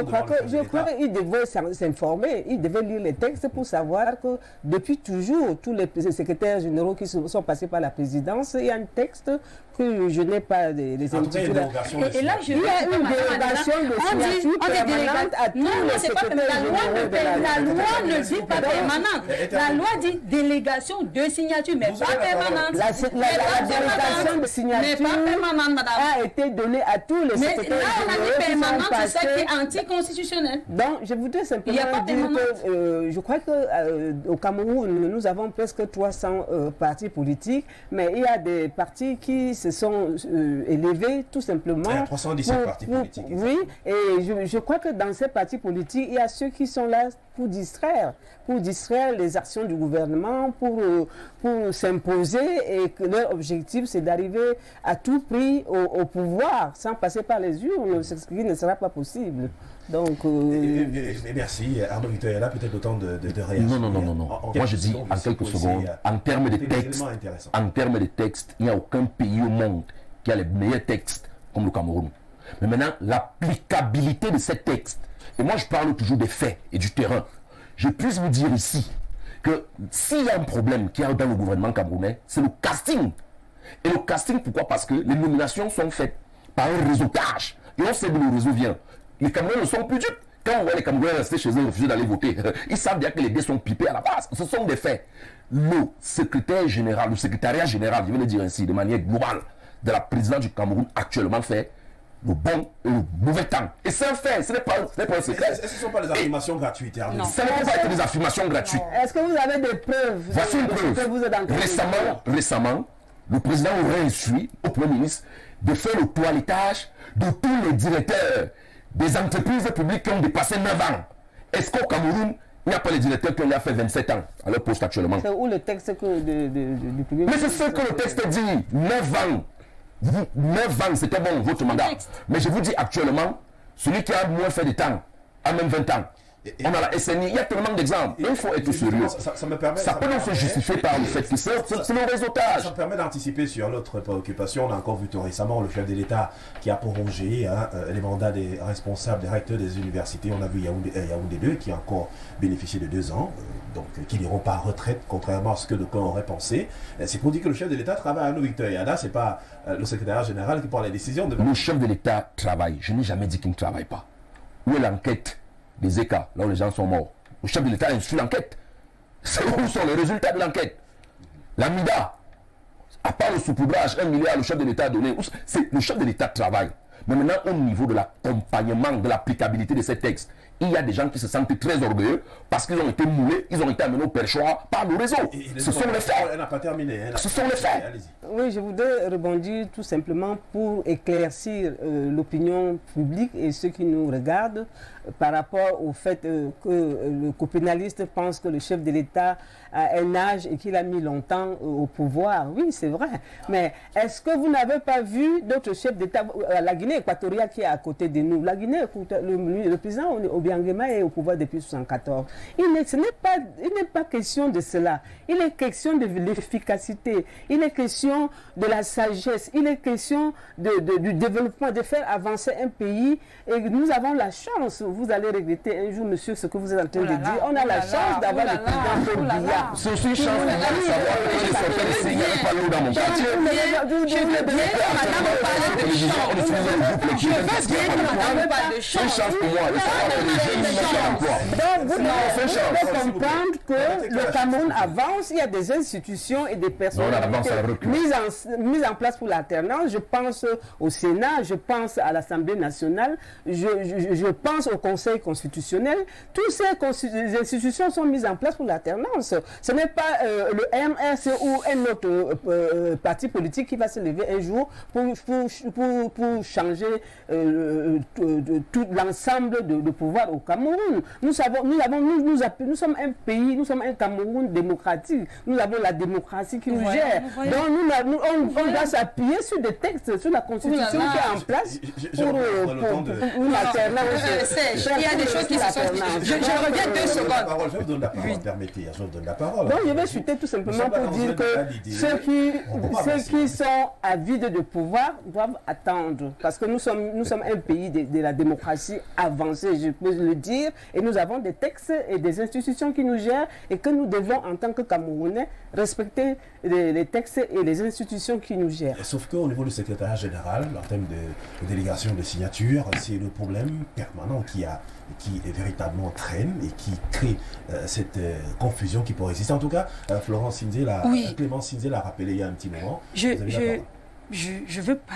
crois qu'il devait s'informer, il devait lire les textes pour savoir que depuis toujours, tous les secrétaires généraux qui sont passés par la présidence, il y a un texte que je n'ai pas les intitulés. Et là, il y a une délégation de signature permanente à tous les secrétaires généraux de la loi ne dit pas permanente. La loi dit délégation de signature, mais pas permanente. La délégation de signature a été donnée à tous les secrétaires généraux. Mais là, on a dit permanente, c'est ça qui est anticonstitutionnel. Donc, je voudrais simplement dire que je crois qu'au Cameroun, nous avons presque 300 partis politiques, mais il y a des partis qui se sont élevés tout simplement. 317 partis politiques. Oui, et je crois que dans ces partis politiques, il y a ceux qui sont là pour distraire les actions du gouvernement, pour s'imposer, et que leur objectif c'est d'arriver à tout prix au pouvoir sans passer par les urnes, ce qui ne sera pas possible. Donc, merci. Arnaud Victor, là peut-être autant de réactions. Non. Moi je dis en quelques secondes, en termes de texte, il n'y a aucun pays au monde qui a les meilleurs textes comme le Cameroun. Mais maintenant, l'applicabilité de ces textes, et moi je parle toujours des faits et du terrain, je puisse vous dire ici que s'il y a un problème qu'il y a dans le gouvernement camerounais, c'est le casting. Et le casting, pourquoi? Parce que les nominations sont faites par un réseautage. Et on sait d'où le réseau vient. Les Camerounais ne sont plus dupes. Quand on voit les Camerounais rester chez eux et refuser d'aller voter, ils savent bien que les dés sont pipés à la base. Ce sont des faits. Le secrétariat général, je vais le dire ainsi, de manière globale, de la présidence du Cameroun actuellement fait le bon et le mauvais temps. Et c'est un fait, ce n'est pas un secret. Est-ce que ce ne sont pas des affirmations gratuites? Non. Ça ne peut pas être des affirmations gratuites. Est-ce que vous avez des preuves? Voici une preuve. Récemment, le président aurait instruit au Premier ministre de faire le toilettage de tous les directeurs des entreprises publiques qui ont dépassé 9 ans. Est-ce qu'au Cameroun, il n'y a pas les directeurs qui ont fait 27 ans à leur poste actuellement? C'est où le texte du Premier ministre? Mais c'est ce que le texte dit. 9 ans. 9 ans, c'était bon, votre mandat. Mais je vous dis actuellement, celui qui a moins fait de temps, a même 20 ans. On a la SNI, il y a tellement d'exemples. Il faut être sérieux. Ça peut nous se justifier par le fait que c'est le réseautage. Ça me permet d'anticiper sur l'autre préoccupation. On a encore vu tout récemment le chef de l'État qui a prolongé les mandats des responsables, des recteurs des universités. On a vu Yaoundé 2 qui a encore bénéficié de 2 ans, donc qui n'iront pas à retraite, contrairement à ce que le camp aurait pensé. C'est pour dire que le chef de l'État travaille à nous, Victor Yada. Ce n'est pas le secrétaire général qui prend les décisions. Le chef de l'État travaille. Je n'ai jamais dit qu'il ne travaille pas. Où est l'enquête des écarts, là où les gens sont morts? Le chef de l'État instruit l'enquête. Où sont les résultats de l'enquête? La MIDA, à part le saupoudrage, 1 milliard, le chef de l'État a donné. Le chef de l'État travaille. Mais maintenant, au niveau de l'accompagnement, de l'applicabilité de ces textes, il y a des gens qui se sentent très orgueilleux parce qu'ils ont été moulés, ils ont été amenés au perchoir par le réseau. Ce sont les faits. Elle n'a pas terminé. Ce sont les faits. Oui, je voudrais rebondir tout simplement pour éclaircir l'opinion publique et ceux qui nous regardent par rapport au fait que le copénaliste pense que le chef de l'État a un âge et qu'il a mis longtemps au pouvoir. Oui, c'est vrai. Mais est-ce que vous n'avez pas vu d'autres chefs d'État, la Guinée équatoriale qui est à côté de nous? La Guinée, le président Obiangema est au pouvoir depuis 1974. Il n'est pas question de cela. Il est question de l'efficacité. Il est question de la sagesse. Il est question du développement, de faire avancer un pays. Et nous avons la chance, vous allez regretter un jour, monsieur, ce que vous êtes en train de dire. On a la chance d'avoir le président Biya. C'est aussi une chance de savoir que je sortais de signer pas l'eau dans mon quartier. Je veux bien que madame parle de chance. Je veux bien que madame parle de chance. C'est une chance pour moi de savoir que les jeunes n'ont pas d'emploi. Donc, vous devez comprendre que le Cameroun avance. Il y a des institutions et des personnalités mises en place pour l'alternance. Je pense au Sénat, je pense à l'Assemblée nationale, je pense au Conseil constitutionnel. Toutes ces institutions sont mises en place pour l'alternance. Ce n'est pas le MRC ou un autre parti politique qui va se lever un jour pour changer tout l'ensemble de pouvoir pouvoir au Cameroun. Nous sommes un pays, nous sommes un Cameroun démocratique. Nous avons la démocratie qui nous gère. Donc on doit s'appuyer sur des textes, sur la Constitution qui est en place pour l'alternance. Il y a des choses qui se sont... Je reviens 2 secondes. Je vous donne la parole, permettez, je vous donne la parole. Donc je vais chuter tout simplement pour dire que ceux qui sont avides de pouvoir doivent attendre. Parce que nous sommes un pays de la démocratie avancée, je peux le dire, et nous avons des textes et des institutions qui nous gèrent et que nous devons, en tant que Camerounais, respecter les textes et les institutions qui nous gèrent. Sauf qu'au niveau du secrétariat général, en termes de délégation de signature, c'est le problème permanent qui véritablement traîne et qui crée cette confusion qui pourrait exister. En tout cas, Clémence Sinzé l'a rappelé il y a un petit moment. Je ne veux pas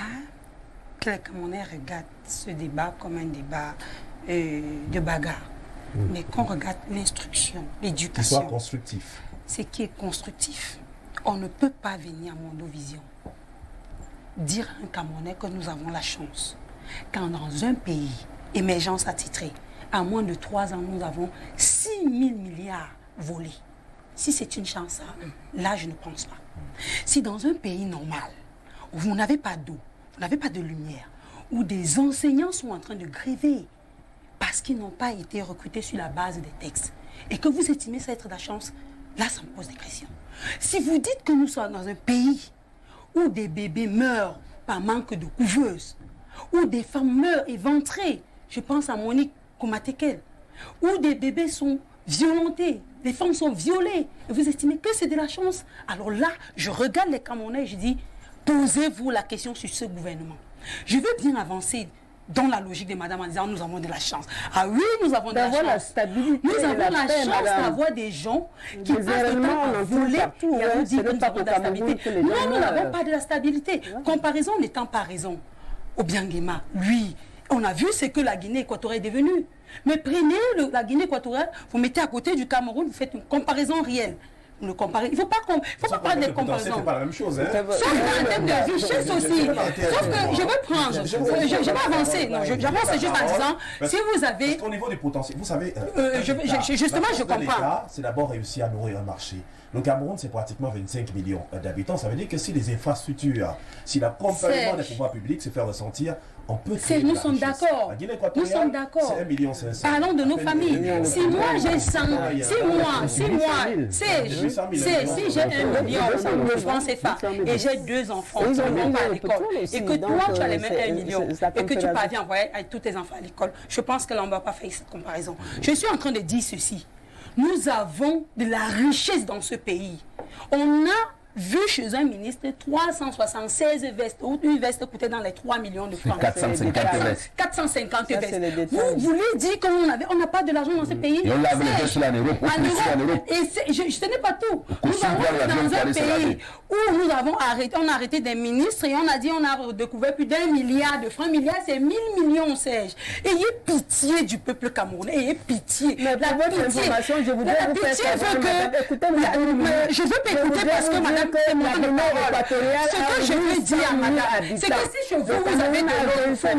que les Camerounais regardent ce débat comme un débat de bagarre, mais qu'on regarde l'instruction, l'éducation. Qui soit constructif. Ce qui est constructif. On ne peut pas venir à Mondovision dire à un Camerounais que nous avons la chance, quand dans un pays, émergence attitrée, à moins de 3 ans, nous avons 6 000 milliards volés. Si c'est une chance, là, je ne pense pas. Si dans un pays normal, où vous n'avez pas d'eau, vous n'avez pas de lumière, où des enseignants sont en train de gréver parce qu'ils n'ont pas été recrutés sur la base des textes, et que vous estimez ça être de la chance, là, ça me pose des questions. Si vous dites que nous sommes dans un pays où des bébés meurent par manque de couveuse, où des femmes meurent éventrées, je pense à Monique Komatekel, où des bébés sont violentés, des femmes sont violées, et vous estimez que c'est de la chance, alors là, je regarde les Camerounais et je dis, posez-vous la question sur ce gouvernement. Je veux bien avancer dans la logique de madame en disant nous avons de la chance. Ah oui, nous avons de la chance. La stabilité, nous avons la chance d'avoir des gens qui passent le temps à voler et à nous dire que nous avons de la stabilité. Non, nous n'avons pas de la stabilité. Comparaison n'étant pas raison. Obiangema, lui, on a vu ce que la Guinée équatoriale est devenue. Mais prenez la Guinée équatoriale, vous mettez à côté du Cameroun, vous faites une comparaison réelle. Il ne faut pas parler de comparaison. C'est pas la même chose. Hein? Sauf en termes de richesse aussi. Sauf que je vais prendre, je vais avancer. Non, j'avance juste en disant, si vous avez... Parce qu'au niveau des potentiels, vous savez... justement, je comprends. C'est d'abord réussir à nourrir un marché. Le Cameroun, c'est pratiquement 25 millions d'habitants. Ça veut dire que si les infrastructures, si l'accompagnement des pouvoirs publics se fait ressentir, on peut créer nous sommes d'accord. Nous sommes d'accord. C'est 1,5 million. Parlons de nos familles. Si moi j'ai 100, si j'ai 1 million de francs CFA et j'ai 2 enfants qui ne vont pas à l'école et que toi tu as les mêmes 1 million et que tu parviens à envoyer tous tes enfants à l'école, je pense que là on ne va pas faire cette comparaison. Je suis en train de dire ceci. Nous avons de la richesse dans ce pays. On a vu chez un ministre 376 vestes, ou une veste coûtait dans les 3 millions de francs. 450 vestes. 450 vestes. Vous voulez dire qu'on n'a pas de l'argent dans ce pays? Et on l'a investi en Europe. Et ce n'est pas tout. Nous avons dans un pays où on a arrêté des ministres et on a dit on a découvert plus d'1 milliard de francs. Milliard, c'est 1000 millions, sais-je. Ayez pitié du peuple camerounais. Ayez pitié. Mais la information, je voudrais vous faire savoir. Je veux m'écouter parce que madame, c'est mon équatorial. Ce que je veux dire, madame, c'est que si chez vous, vous avez de l'eau, c'est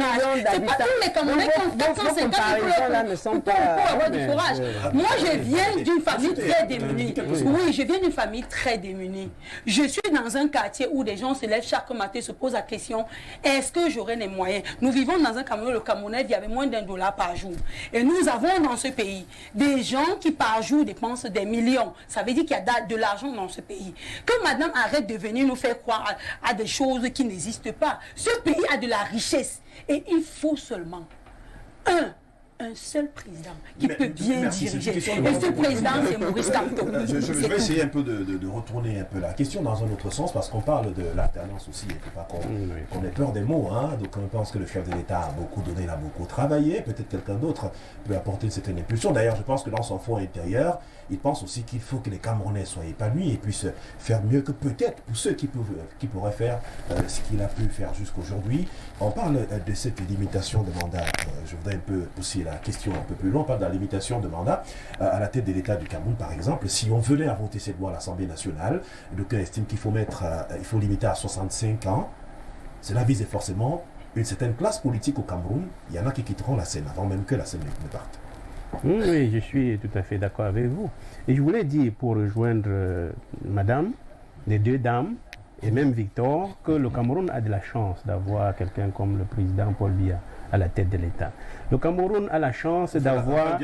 pas tous les Camerounais qui ont 450 pour avoir du forage. Moi, je viens d'une famille très démunie. Oui, je viens d'une famille très démunie. Je suis dans un quartier où des gens se lèvent chaque matin et se posent la question, est-ce que j'aurai les moyens? Nous vivons dans un Cameroun, le Camerounais vit avec moins d'$1 par jour. Et nous avons dans ce pays des gens qui par jour dépensent des millions. Ça veut dire qu'il y a de l'argent dans ce pays. Que madame arrête de venir nous faire croire à des choses qui n'existent pas. Ce pays a de la richesse. Et il faut seulement un seul président qui peut bien diriger. Et ce président, c'est Maurice Kamto. Je vais essayer un peu de retourner un peu la question dans un autre sens, parce qu'on parle de l'alternance aussi, il ne faut pas qu'on ait peur des mots. Hein. Donc on pense que le chef de l'État a beaucoup donné, il a beaucoup travaillé, peut-être quelqu'un d'autre peut apporter une certaine impulsion. D'ailleurs, je pense que dans son fond intérieur, il pense aussi qu'il faut que les Camerounais soient épanouis et puissent faire mieux que peut-être pour ceux qui pourraient faire ce qu'il a pu faire jusqu'aujourd'hui. On parle de cette limitation de mandat. Je voudrais un peu pousser la question un peu plus loin. On parle de la limitation de mandat à la tête de l'État du Cameroun, par exemple. Si on venait à voter cette loi à l'Assemblée nationale, d'aucuns estiment qu'il faut limiter à 65 ans. Cela vise forcément une certaine classe politique au Cameroun. Il y en a qui quitteront la scène avant même que la scène ne parte. Oui, je suis tout à fait d'accord avec vous. Et je voulais dire, pour rejoindre madame, les deux dames, et même Victor, que le Cameroun a de la chance d'avoir quelqu'un comme le président Paul Biya à la tête de l'État. Le Cameroun a la chance d'avoir...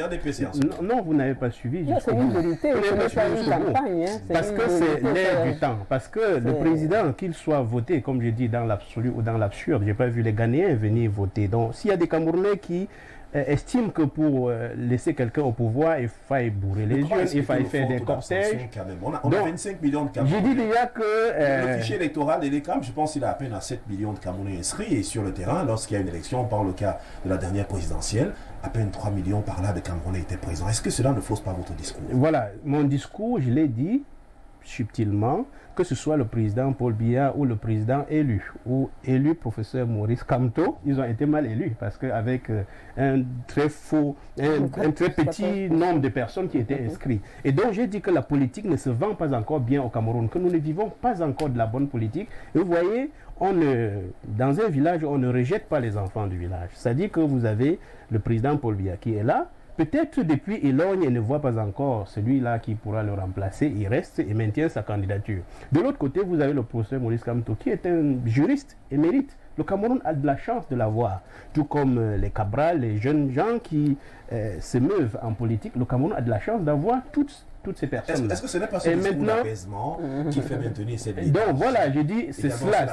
Non, vous n'avez pas suivi. C'est une vérité, ce n'est pas une campagne. Parce que c'est l'air du temps. Parce que le président, qu'il soit voté, comme je dis, dans l'absolu ou dans l'absurde, je n'ai pas vu les Ghanéens venir voter. Donc, s'il y a des Camerounais qui estiment que pour laisser quelqu'un au pouvoir, il faille bourrer les yeux, il faille faire des cortèges. On a 25 millions de Camerounais. J'ai dit déjà que... Le fichier électoral des CAM, je pense qu'il a à peine à 7 millions de Camerounais inscrits. Et sur le terrain, lorsqu'il y a une élection, on parle le cas de la dernière présidentielle, à peine 3 millions par là de Camerounais étaient présents. Est-ce que cela ne fausse pas votre discours? Voilà, mon discours, je l'ai dit subtilement, que ce soit le président Paul Biya ou le président élu, ou élu professeur Maurice Kamto, ils ont été mal élus parce qu'avec un très petit nombre de personnes qui étaient inscrites. Et donc j'ai dit que la politique ne se vend pas encore bien au Cameroun, que nous ne vivons pas encore de la bonne politique. Et vous voyez, dans un village, on ne rejette pas les enfants du village. C'est-à-dire que vous avez le président Paul Biya qui est là. Peut-être depuis il lorgne et ne voit pas encore celui-là qui pourra le remplacer. Il reste et maintient sa candidature. De l'autre côté, vous avez le professeur Maurice Kamto qui est un juriste émérite. Le Cameroun a de la chance de l'avoir. Tout comme les Cabral, les jeunes gens qui se meuvent en politique, le Cameroun a de la chance d'avoir toutes ces personnes. Est-ce que ce n'est pas ce discours d'apaisement qui fait maintenir cette ligne? Donc voilà, je dis, c'est cela.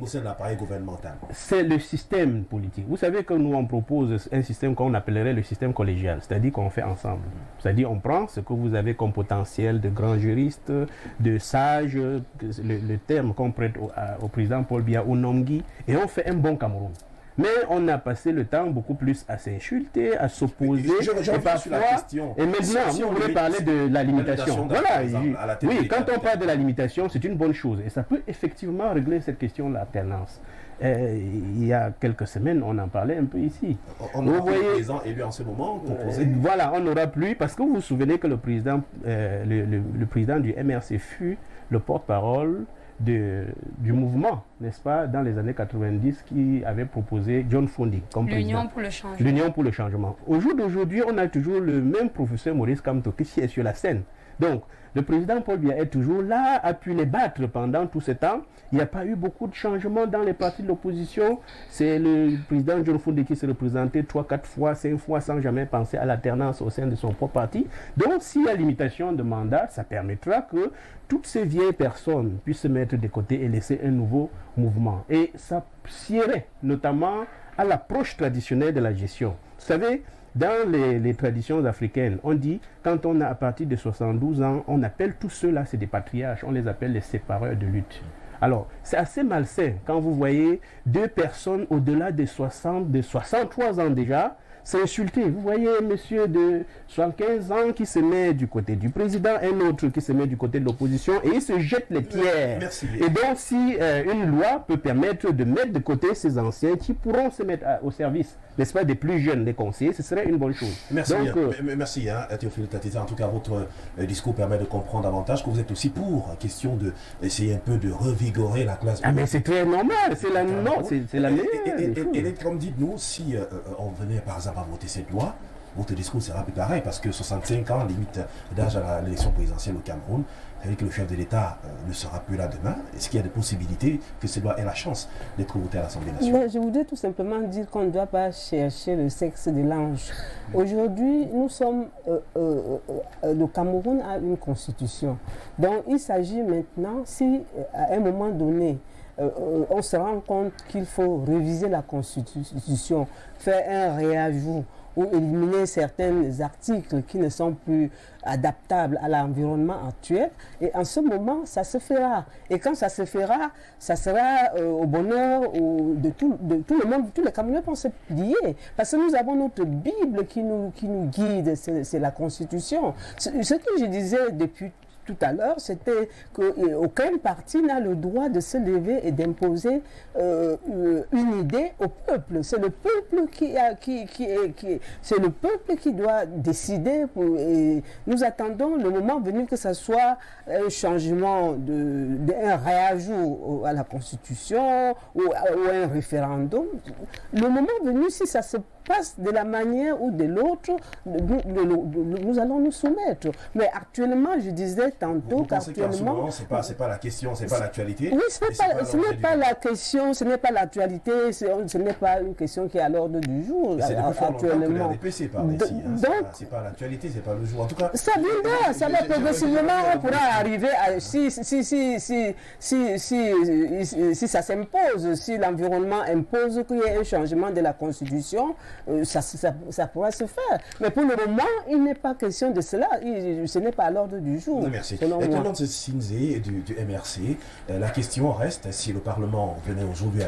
C'est l'appareil gouvernemental. C'est le système politique. Vous savez que nous, on propose un système qu'on appellerait le système collégial, c'est-à-dire qu'on fait ensemble. C'est-à-dire on prend ce que vous avez comme potentiel de grands juristes, de sages, le terme qu'on prête au président Paul Biya, au Nomgui, et on fait un bon Cameroun. Mais on a passé le temps beaucoup plus à s'insulter, à s'opposer. Et parfois, et maintenant, vous voulez parler de la limitation. Voilà, oui, quand on parle de la limitation, c'est une bonne chose. Et ça peut effectivement régler cette question de l'alternance. Il y a quelques semaines, on en parlait un peu ici. On aura plus de présidents élus en ce moment composés. Voilà, on n'aura plus, parce que vous vous souvenez que le président du MRC fut le porte-parole du mouvement, n'est-ce pas, dans les années 90 qui avait proposé John Fondi comme président. L'Union pour le changement. L'Union pour le changement. Au jour d'aujourd'hui, on a toujours le même professeur Maurice Kamto qui est sur la scène. Donc, le président Paul Biya est toujours là, a pu les battre pendant tout ce temps. Il n'y a pas eu beaucoup de changements dans les partis de l'opposition. C'est le président John Fondi qui s'est représenté 3, 4 fois, 5 fois sans jamais penser à l'alternance au sein de son propre parti. Donc, s'il y a limitation de mandat, ça permettra que toutes ces vieilles personnes puissent se mettre de côté et laisser un nouveau mouvement. Et ça sierait notamment à l'approche traditionnelle de la gestion. Vous savez, dans les traditions africaines, on dit, quand on a à partir de 72 ans, on appelle tous ceux-là, c'est des patriarches, on les appelle les sépareurs de lutte. Alors, c'est assez malsain quand vous voyez deux personnes au-delà de 63 ans déjà, s'insulter. Vous voyez un monsieur de 75 ans qui se met du côté du président, un autre qui se met du côté de l'opposition et ils se jettent les pierres. Merci. Et donc, si une loi peut permettre de mettre de côté ces anciens qui pourront se mettre au service, n'est-ce pas, des plus jeunes, des conseillers, ce serait une bonne chose. Merci. Donc, merci, Théophile Tatita. En tout cas, votre discours permet de comprendre davantage que vous êtes aussi pour question d'essayer un peu de revigorer la classe. Ah, mais c'est très normal. C'est la meilleure. Et comme dites-nous, si on venait par exemple à voter cette loi, votre discours sera plus pareil parce que 65 ans, limite d'âge à l'élection présidentielle au Cameroun, c'est-à-dire que le chef de l'État ne sera plus là demain. Est-ce qu'il y a des possibilités que cette loi ait la chance d'être votée à l'Assemblée nationale? Je voudrais tout simplement dire qu'on ne doit pas chercher le sexe de l'ange. Aujourd'hui, nous sommes... le Cameroun a une constitution. Donc, il s'agit maintenant, si à un moment donné, on se rend compte qu'il faut réviser la constitution, faire un réajout ou éliminer certains articles qui ne sont plus adaptables à l'environnement actuel. Et en ce moment, ça se fera. Et quand ça se fera, ça sera au bonheur de tout le monde. Tous les Camerounais vont se plier. Parce que nous avons notre Bible qui nous guide, c'est la Constitution. Ce que je disais depuis tout à l'heure, c'était qu'aucun parti n'a le droit de se lever et d'imposer une idée au peuple. C'est le peuple c'est le peuple qui doit décider. Et nous attendons le moment venu que ce soit un changement, un réajout à la Constitution ou un référendum. Le moment venu, si ça se passe de la manière ou de l'autre, nous allons nous soumettre. Mais actuellement, je disais tantôt qu'actuellement... C'est pas la question, c'est pas l'actualité. Oui, ce n'est pas la question, ce n'est pas l'actualité, ce n'est pas une question qui est à l'ordre du jour. C'est depuis fort longtemps que la actuellement. RDPC parle ici. C'est pas l'actualité, c'est pas le jour. En tout cas, ça viendra, ça va progressivement, on pourra arriver à... Si ça s'impose, si l'environnement impose qu'il y ait un changement de la Constitution, ça pourra se faire. Mais pour le moment, il n'est pas question de cela. Ce n'est pas à l'ordre du jour. Merci. Tenant de Sinze et du MRC, la question reste, si le Parlement venait aujourd'hui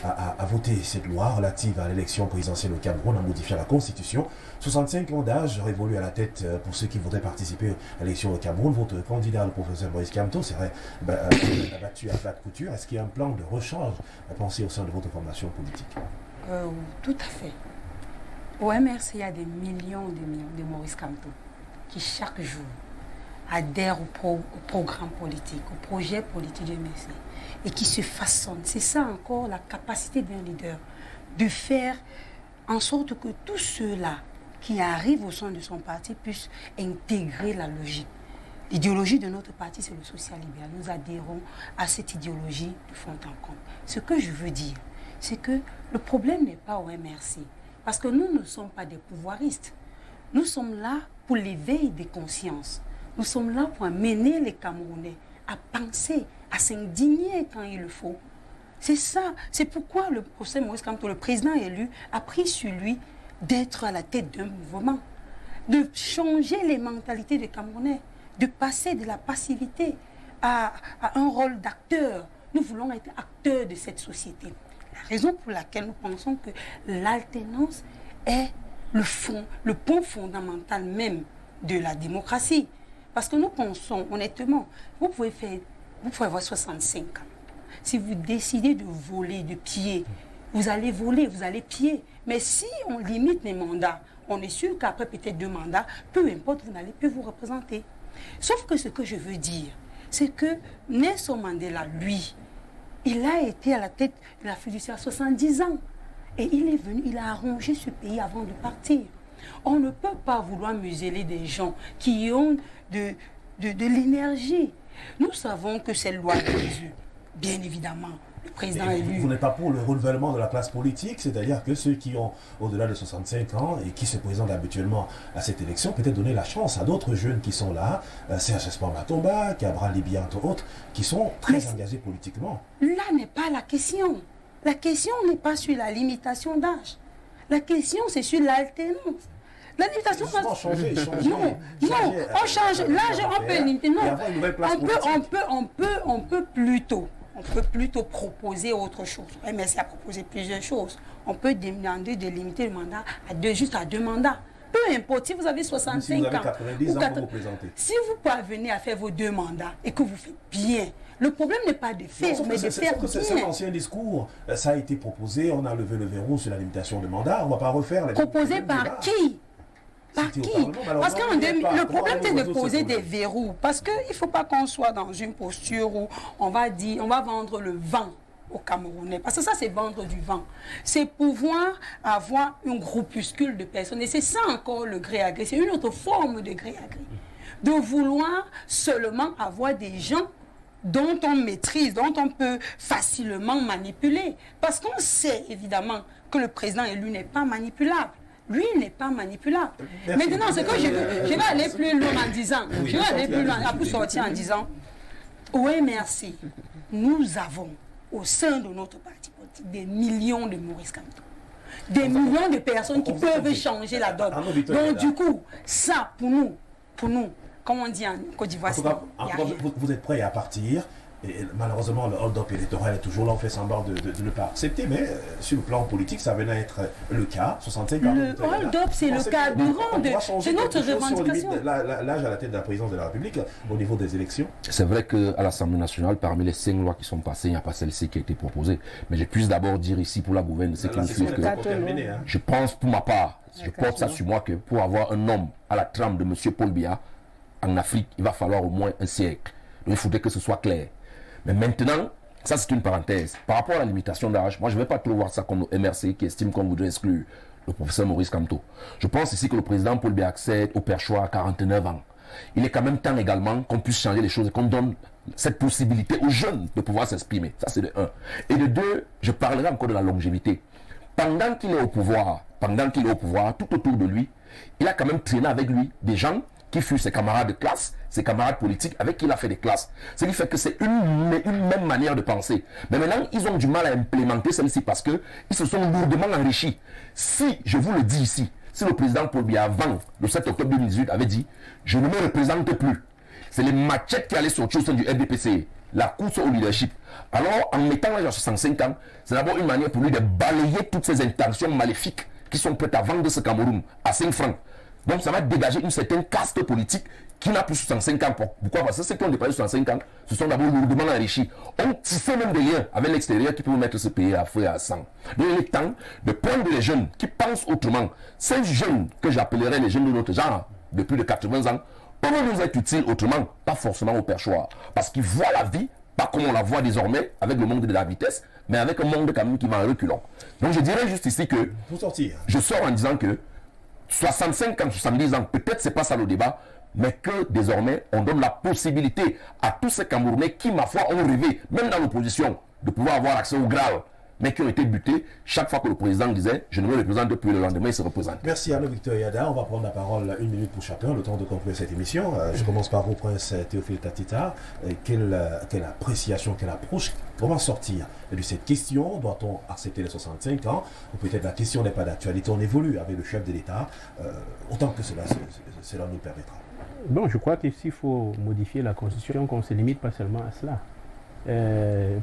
à voter cette loi relative à l'élection présidentielle au Cameroun en modifiant la Constitution, 65 ans d'âge révolus à la tête pour ceux qui voudraient participer à l'élection au Cameroun. Votre candidat, le professeur Moïse Kamto, serait abattu à plat de couture. Est-ce qu'il y a un plan de rechange à penser au sein de votre formation politique? Tout à fait. Au MRC, il y a des millions de Moïse Kamto qui chaque jour adhèrent au programme politique, au projet politique du MRC et qui se façonnent. C'est ça encore la capacité d'un leader, de faire en sorte que tous ceux-là qui arrivent au sein de son parti puissent intégrer la logique. L'idéologie de notre parti, c'est le social-libéral. Nous adhérons à cette idéologie de fond en comble. Ce que je veux dire, c'est que le problème n'est pas au MRC. Parce que nous ne sommes pas des pouvoiristes. Nous sommes là pour l'éveil des consciences. Nous sommes là pour amener les Camerounais à penser, à s'indigner quand il le faut. C'est ça. C'est pourquoi le professeur Moïse Kamto, le président élu, a pris sur lui d'être à la tête d'un mouvement, de changer les mentalités des Camerounais, de passer de la passivité à un rôle d'acteur. Nous voulons être acteurs de cette société. La raison pour laquelle nous pensons que l'alternance est le point fondamental même de la démocratie. Parce que nous pensons, honnêtement, vous pouvez avoir 65 ans. Si vous décidez de voler, de piller, vous allez voler, vous allez piller. Mais si on limite les mandats, on est sûr qu'après peut-être 2 mandats, peu importe, vous n'allez plus vous représenter. Sauf que ce que je veux dire, c'est que Nelson Mandela, lui, il a été à la tête de la fiduciaire à 70 ans. Et il est venu, il a arrangé ce pays avant de partir. On ne peut pas vouloir museler des gens qui ont de l'énergie. Nous savons que c'est loi de Jésus, bien évidemment. Le président élu. Vous n'êtes pas pour le renouvellement de la classe politique, c'est-à-dire que ceux qui ont au-delà de 65 ans et qui se présentent habituellement à cette élection, peut-être donner la chance à d'autres jeunes qui sont là, Serge Espoir Matomba, Cabral Libya, entre autres, qui sont très engagés politiquement. Là n'est pas la question. La question n'est pas sur la limitation d'âge. La question, c'est sur l'alternance. La limitation d'âge. Non, on change. L'âge, on peut limiter. Non, on peut plutôt proposer autre chose. MRC a proposé plusieurs choses. On peut demander de limiter le mandat juste à 2 mandats. Peu importe, si vous avez 65 si vous avez ans, 90 ans pour vous présenter. Si vous parvenez à faire vos 2 mandats et que vous faites bien, le problème n'est pas de faire, mais de faire bien. C'est un ancien discours, ça a été proposé, on a levé le verrou sur la limitation de mandat, on ne va pas refaire... Proposé par qui? Par qui? Parce que le problème, c'est de poser des verrous. Parce qu'il ne faut pas qu'on soit dans une posture où on va vendre le vent aux Camerounais. Parce que ça, c'est vendre du vent. C'est pouvoir avoir un groupuscule de personnes. Et c'est ça encore le gré à gré. C'est une autre forme de gré à gré. De vouloir seulement avoir des gens dont on maîtrise, dont on peut facilement manipuler. Parce qu'on sait évidemment que le président élu n'est pas manipulable. Lui, il n'est pas manipulable. Merci. Maintenant, ce que je vais aller plus loin en disant, après sortir en disant, au MRC, nous avons au sein de notre parti politique des millions de Moïse Kamto. Des millions de personnes qui peuvent changer la donne. Donc du coup, ça, pour nous, comme on dit en Côte d'Ivoire, vous êtes prêts à partir Et malheureusement, le hold-up électoral est toujours là, on fait semblant de ne pas accepter, mais sur le plan politique, ça venait à être le cas. 65 ans. Le hold-up, c'est le carburant de notre revendication. L'âge à la tête de la présidence de la République au niveau des élections. C'est vrai qu'à l'Assemblée nationale, parmi les 5 lois qui sont passées, il n'y a pas celle-ci qui a été proposée. Mais je puisse d'abord dire ici pour la gouverne, c'est qu'il suit que je pense pour ma part, je porte ça sur moi que pour avoir un homme à la trame de M. Paul Biya, en Afrique, il va falloir au moins un siècle. Donc il faudrait que ce soit clair. Mais maintenant, ça c'est une parenthèse. Par rapport à la limitation d'âge, moi je ne vais pas trop voir ça comme le MRC qui estime qu'on voudrait exclure le professeur Maurice Kamto. Je pense ici que le président Paul Biya accède au perchoir à 49 ans. Il est quand même temps également qu'on puisse changer les choses et qu'on donne cette possibilité aux jeunes de pouvoir s'exprimer. Ça c'est de 1. Et de 2, je parlerai encore de la longévité. Pendant qu'il est au pouvoir, tout autour de lui, il a quand même traîné avec lui des gens qui furent ses camarades de classe, ses camarades politiques avec qui il a fait des classes. Ce qui fait que c'est une même manière de penser. Mais maintenant, ils ont du mal à implémenter celle-ci parce qu'ils se sont lourdement enrichis. Si, je vous le dis ici, si le président Paul Biya, avant le 7 octobre 2018, avait dit « Je ne me représente plus », c'est les machettes qui allaient sortir au sein du RDPC, la course au leadership. Alors, en mettant l'âge à 65 ans, c'est d'abord une manière pour lui de balayer toutes ces intentions maléfiques qui sont prêtes à vendre ce Cameroun à 5 francs. Donc ça va dégager une certaine caste politique qui n'a plus 65 ans. Pourquoi? Parce que ceux qui ont dépassé 65 ans, ce sont d'abord lourdement enrichis. On tissait même des liens avec l'extérieur qui peuvent mettre ce pays à feu et à sang. Donc il est temps de prendre les jeunes qui pensent autrement. Ces jeunes que j'appellerais les jeunes de notre genre, de plus de 80 ans, peuvent nous être utiles autrement, pas forcément au perchoir. Parce qu'ils voient la vie, pas comme on la voit désormais, avec le monde de la vitesse, mais avec un monde quand même qui va en reculant. Donc je dirais juste ici que je sors en disant que 65 ans, 70 ans, peut-être c'est pas ça le débat, mais que désormais on donne la possibilité à tous ces Camerounais qui, ma foi, ont rêvé, même dans l'opposition, de pouvoir avoir accès au Graal, mais qui ont été butés chaque fois que le président disait « je ne me représente plus », le lendemain il se représente. Merci à Victor Yada. On va prendre la parole 1 minute pour chacun, le temps de conclure cette émission. Je commence par vous, Prince Théophile Tatita. Quelle appréciation, quelle approche, comment sortir de cette question? Doit-on accepter les 65 ans? Ou peut-être la question n'est pas d'actualité, on évolue avec le chef de l'État, autant que cela nous permettra. Bon, je crois qu'ici il faut modifier la Constitution, qu'on ne se limite pas seulement à cela.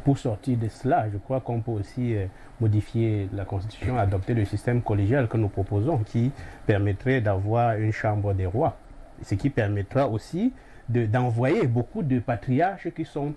Pour sortir de cela, je crois qu'on peut aussi modifier la Constitution, adopter le système collégial que nous proposons, qui permettrait d'avoir une chambre des rois, ce qui permettra aussi d'envoyer beaucoup de patriarches qui sont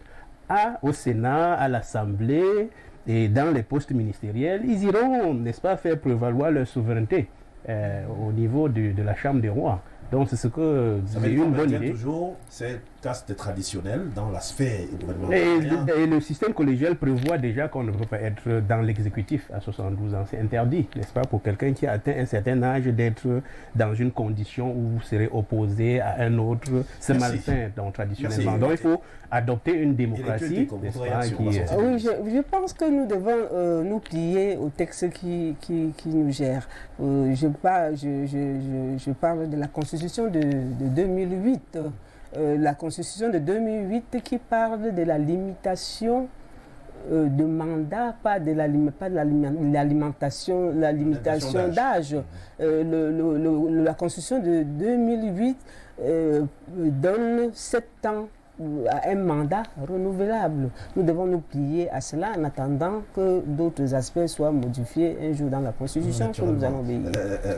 au Sénat, à l'Assemblée et dans les postes ministériels. Ils iront, n'est-ce pas, faire prévaloir leur souveraineté au niveau de la chambre des rois. Donc c'est ce que c'est une bonne idée. Toujours cette caste traditionnelle dans la sphère gouvernementale. Et le système collégial prévoit déjà qu'on ne peut pas être dans l'exécutif à 72 ans. C'est interdit, n'est-ce pas, pour quelqu'un qui a atteint un certain âge d'être dans une condition où vous serez opposé à un autre. C'est malsain, donc traditionnellement. Donc il faut adopter une démocratie. Oui, je pense que nous devons nous plier au texte qui nous gère. Je parle de la Constitution de 2008. La Constitution de 2008 qui parle de la limitation de mandat, pas de la limitation d'âge. La Constitution de 2008 donne 7 ans à un mandat renouvelable. Nous devons nous plier à cela en attendant que d'autres aspects soient modifiés un jour dans la Constitution que nous allons obéir.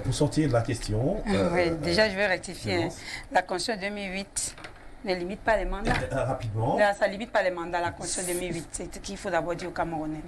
Pour sortir de la question... oui, déjà je vais rectifier. La Constitution 2008 ne limite pas les mandats. Rapidement. Là, ça ne limite pas les mandats, la Constitution 2008. C'est ce qu'il faut d'abord dire aux Camerounais.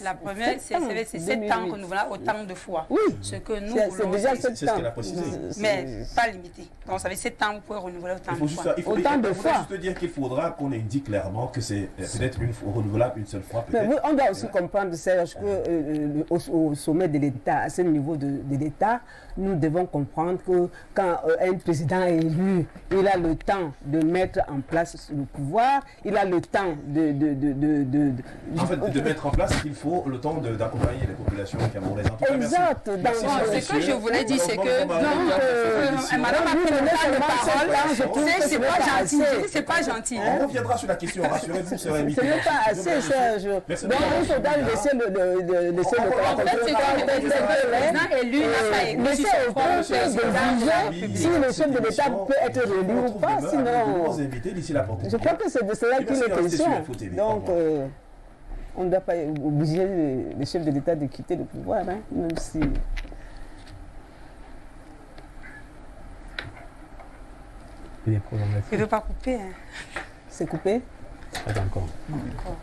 La première, c'est 7 ans renouvelable autant de fois. Oui. Ce que nous voulons, c'est ce qu'elle a précisé. Mais pas limité. Donc, ça fait 7 ans, vous pouvez renouveler autant de fois. Il faut juste dire qu'il faudra qu'on indique clairement que c'est peut-être renouvelable une seule fois. Oui, on doit aussi comprendre, Serge, qu'au sommet de l'État, à ce niveau de l'État, nous devons comprendre que quand un président est élu, il a le temps de mettre en place le pouvoir, il a le temps de mettre en place, il faut le temps d'accompagner les populations camerounaises. Exact. Ce que je voulais dire, c'est que madame a pris le temps de parole, c'est pas gentil. C'est pas gentil. On reviendra sur la question, rassurez-vous, c'est vrai. Ce n'est pas assez, Serge. Donc il faudra laisser le président élu n'a pas élu. Si le chef de l'État peut être réélu ou pas, sinon vos invités d'ici la porte. Je crois que c'est de cela qu'il est question. Donc, on ne doit pas obliger le chef de l'État de quitter le pouvoir, hein, même si... Il est prolongé. Il ne veut pas couper. Hein. C'est coupé? Pas encore. Encore.